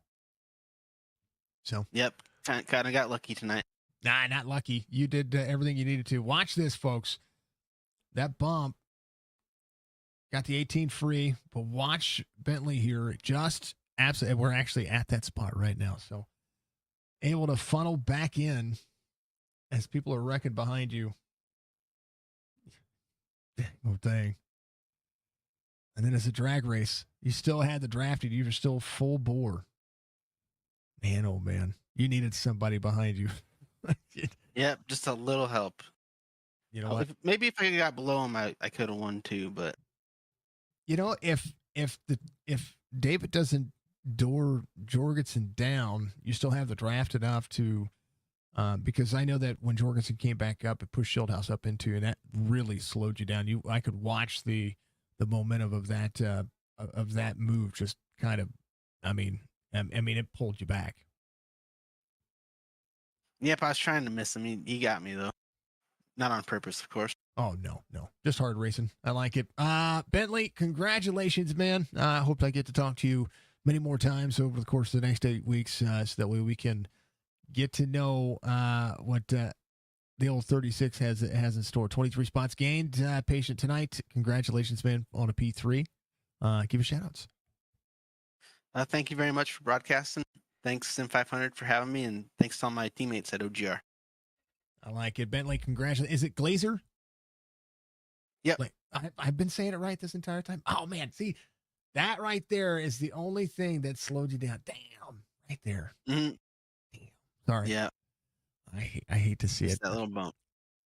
So yep, kind of got lucky tonight. Nah, not lucky. You did everything you needed to. Watch this, folks. That bump got the 18 free, but watch Bentley here. Just absolutely, we're actually at that spot right now. So able to funnel back in as people are wrecking behind you. Oh, dang. And then it's a drag race. You still had the drafted. You were still full bore. Man, oh, man. You needed somebody behind you. Yep, just a little help. You know what? Maybe if I got below him, I could have won too. But you know, if David doesn't door Jorgensen down, you still have the draft enough to, because I know that when Jorgensen came back up, it pushed Schildhouse up into, and that really slowed you down. I could watch the momentum of that move just kind of, I mean, it pulled you back. Yep, I was trying to miss him. He got me though, not on purpose, of course. Oh no, just hard racing. I like it. Bentley, congratulations, man. I hope I get to talk to you many more times over the course of the next 8 weeks, so that way we can get to know what the old 36 has in store. 23 spots gained. Patient tonight. Congratulations, man, on a P3. Give us shout-outs. Thank you very much for broadcasting. Thanks, SIM500, for having me, and thanks to all my teammates at OGR. I like it. Bentley, congratulations. Is it Glazer? Yep. Like, I've been saying it right this entire time. Oh, man. See, that right there is the only thing that slowed you down. Damn. Right there. Mm-hmm. Damn. Sorry. Yeah. I hate to see It's it. that little bump.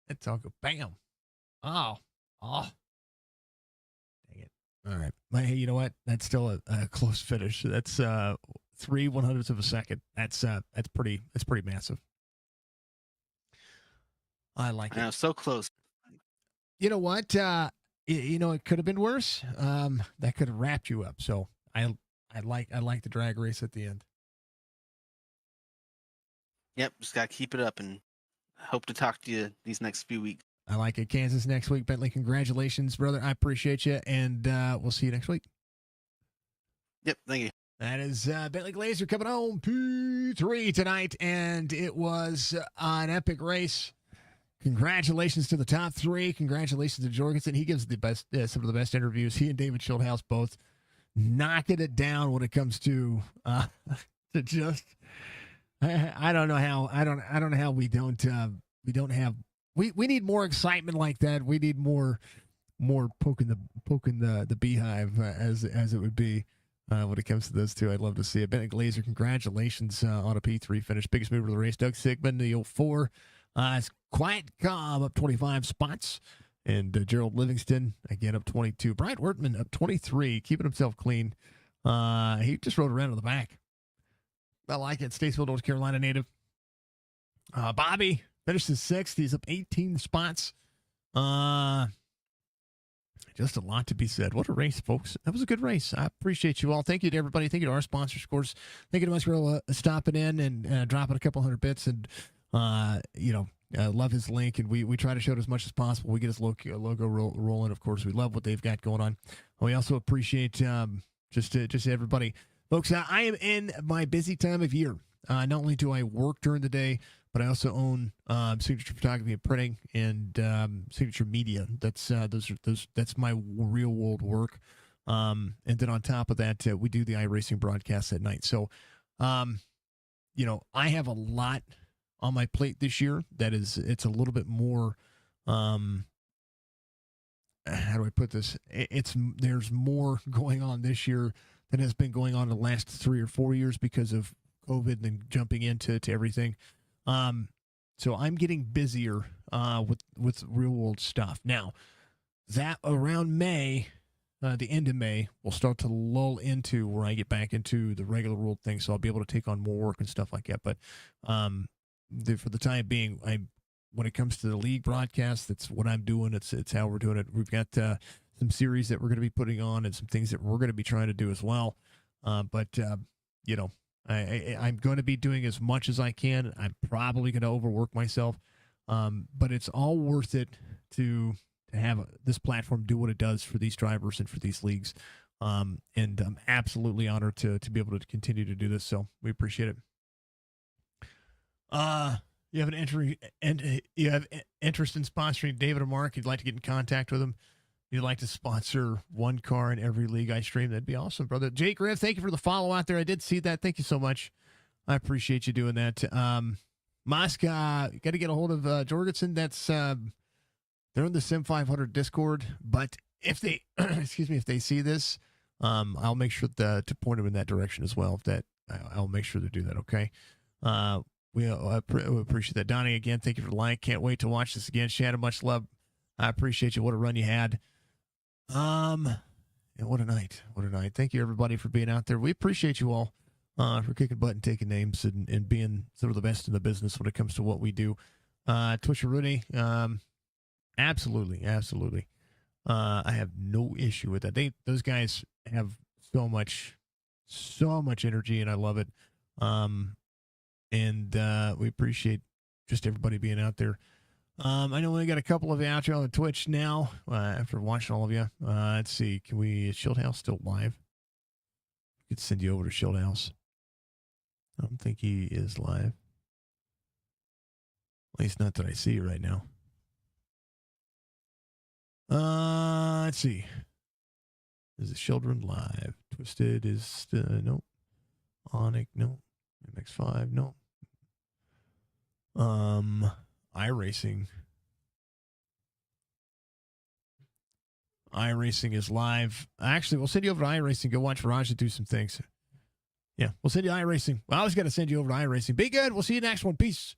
It's all good. Bam. Oh. Dang it. All right. But hey, you know what? That's still a close finish. That's 3/100ths of a second. That's pretty massive. I like it. I know, so close. You know what? It could have been worse. That could have wrapped you up. So I like the drag race at the end. Yep, just got to keep it up and hope to talk to you these next few weeks. I like it. Kansas next week. Bentley, congratulations, brother. I appreciate you, and we'll see you next week. Yep, thank you. That is Bentley Glazer coming home P3 tonight, and it was an epic race. Congratulations to the top three. Congratulations to Jorgensen. He gives the best, some of the best interviews. He and David Schulthouse both knocking it down when it comes to just. I don't know how. I don't know how we don't have. We need more excitement like that. We need more poking the beehive as it would be when it comes to those two. I'd love to see it. Bennett Glazer, congratulations on a P3 finish. Biggest mover of the race. Doug Sigmund, the 04. It's Quiet Calm up 25 spots. And Gerald Livingston, again, up 22. Bryant Wertman up 23, keeping himself clean. He just rode around in the back. I like it. Statesville, North Carolina native. Bobby finishes sixth. He's up 18 spots. Just a lot to be said. What a race, folks. That was a good race. I appreciate you all. Thank you to everybody. Thank you to our sponsors, of course. Thank you to Musgrove stopping in and dropping a couple hundred bits. And, love his link. And we try to show it as much as possible. We get his logo rolling. Of course, we love what they've got going on. We also appreciate just everybody. Folks, I am in my busy time of year. Not only do I work during the day, but I also own Signature Photography and Printing and Signature Media. That's my real world work. And then on top of that, we do the iRacing broadcast at night. So, I have a lot on my plate this year. It's a little bit more. How do I put this? There's more going on this year than has been going on the last 3 or 4 years because of COVID and jumping into everything. So I'm getting busier with real world stuff. Now, that around May, the end of May, we'll start to lull into where I get back into the regular world thing. So I'll be able to take on more work and stuff like that. But for the time being, when it comes to the league broadcast, that's what I'm doing. It's how we're doing it. We've got some series that we're going to be putting on and some things that we're going to be trying to do as well. But I'm going to be doing as much as I can. I'm probably going to overwork myself. But it's all worth it to have this platform do what it does for these drivers and for these leagues. And I'm absolutely honored to be able to continue to do this. So we appreciate it. You have an entry and you have interest in sponsoring David or Mark. You'd like to get in contact with them. You'd like to sponsor one car in every league I stream. That'd be awesome, brother. Jake Griff, thank you for the follow out there. I did see that. Thank you so much. I appreciate you doing that. Mosca, you got to get a hold of Jorgensen. That's they're in the SIM500 Discord. But if they, if they see this, I'll make sure to point them in that direction as well. I'll make sure to do that. Okay. We appreciate that. Donnie, again, thank you for the like. Can't wait to watch this again. Shannon, much love. I appreciate you. What a run you had. What a night. What a night. Thank you, everybody, for being out there. We appreciate you all for kicking butt and taking names and being sort of the best in the business when it comes to what we do. Twitcher Rooney, absolutely. I have no issue with that. Those guys have so much energy, and I love it. And we appreciate just everybody being out there. I know we got a couple of you out there on Twitch now after watching all of you. Let's see. Is Shieldhouse still live? We could send you over to Shieldhouse. I don't think he is live. At least not that I see right now. Let's see. Is it Children live? Twisted is no. Onic, no. MX5, no. iRacing. iRacing is live. Actually, we'll send you over to iRacing. Go watch Raja do some things. Yeah, we'll send you iRacing. Well, I was going to send you over to iRacing. Be good. We'll see you next one. Peace.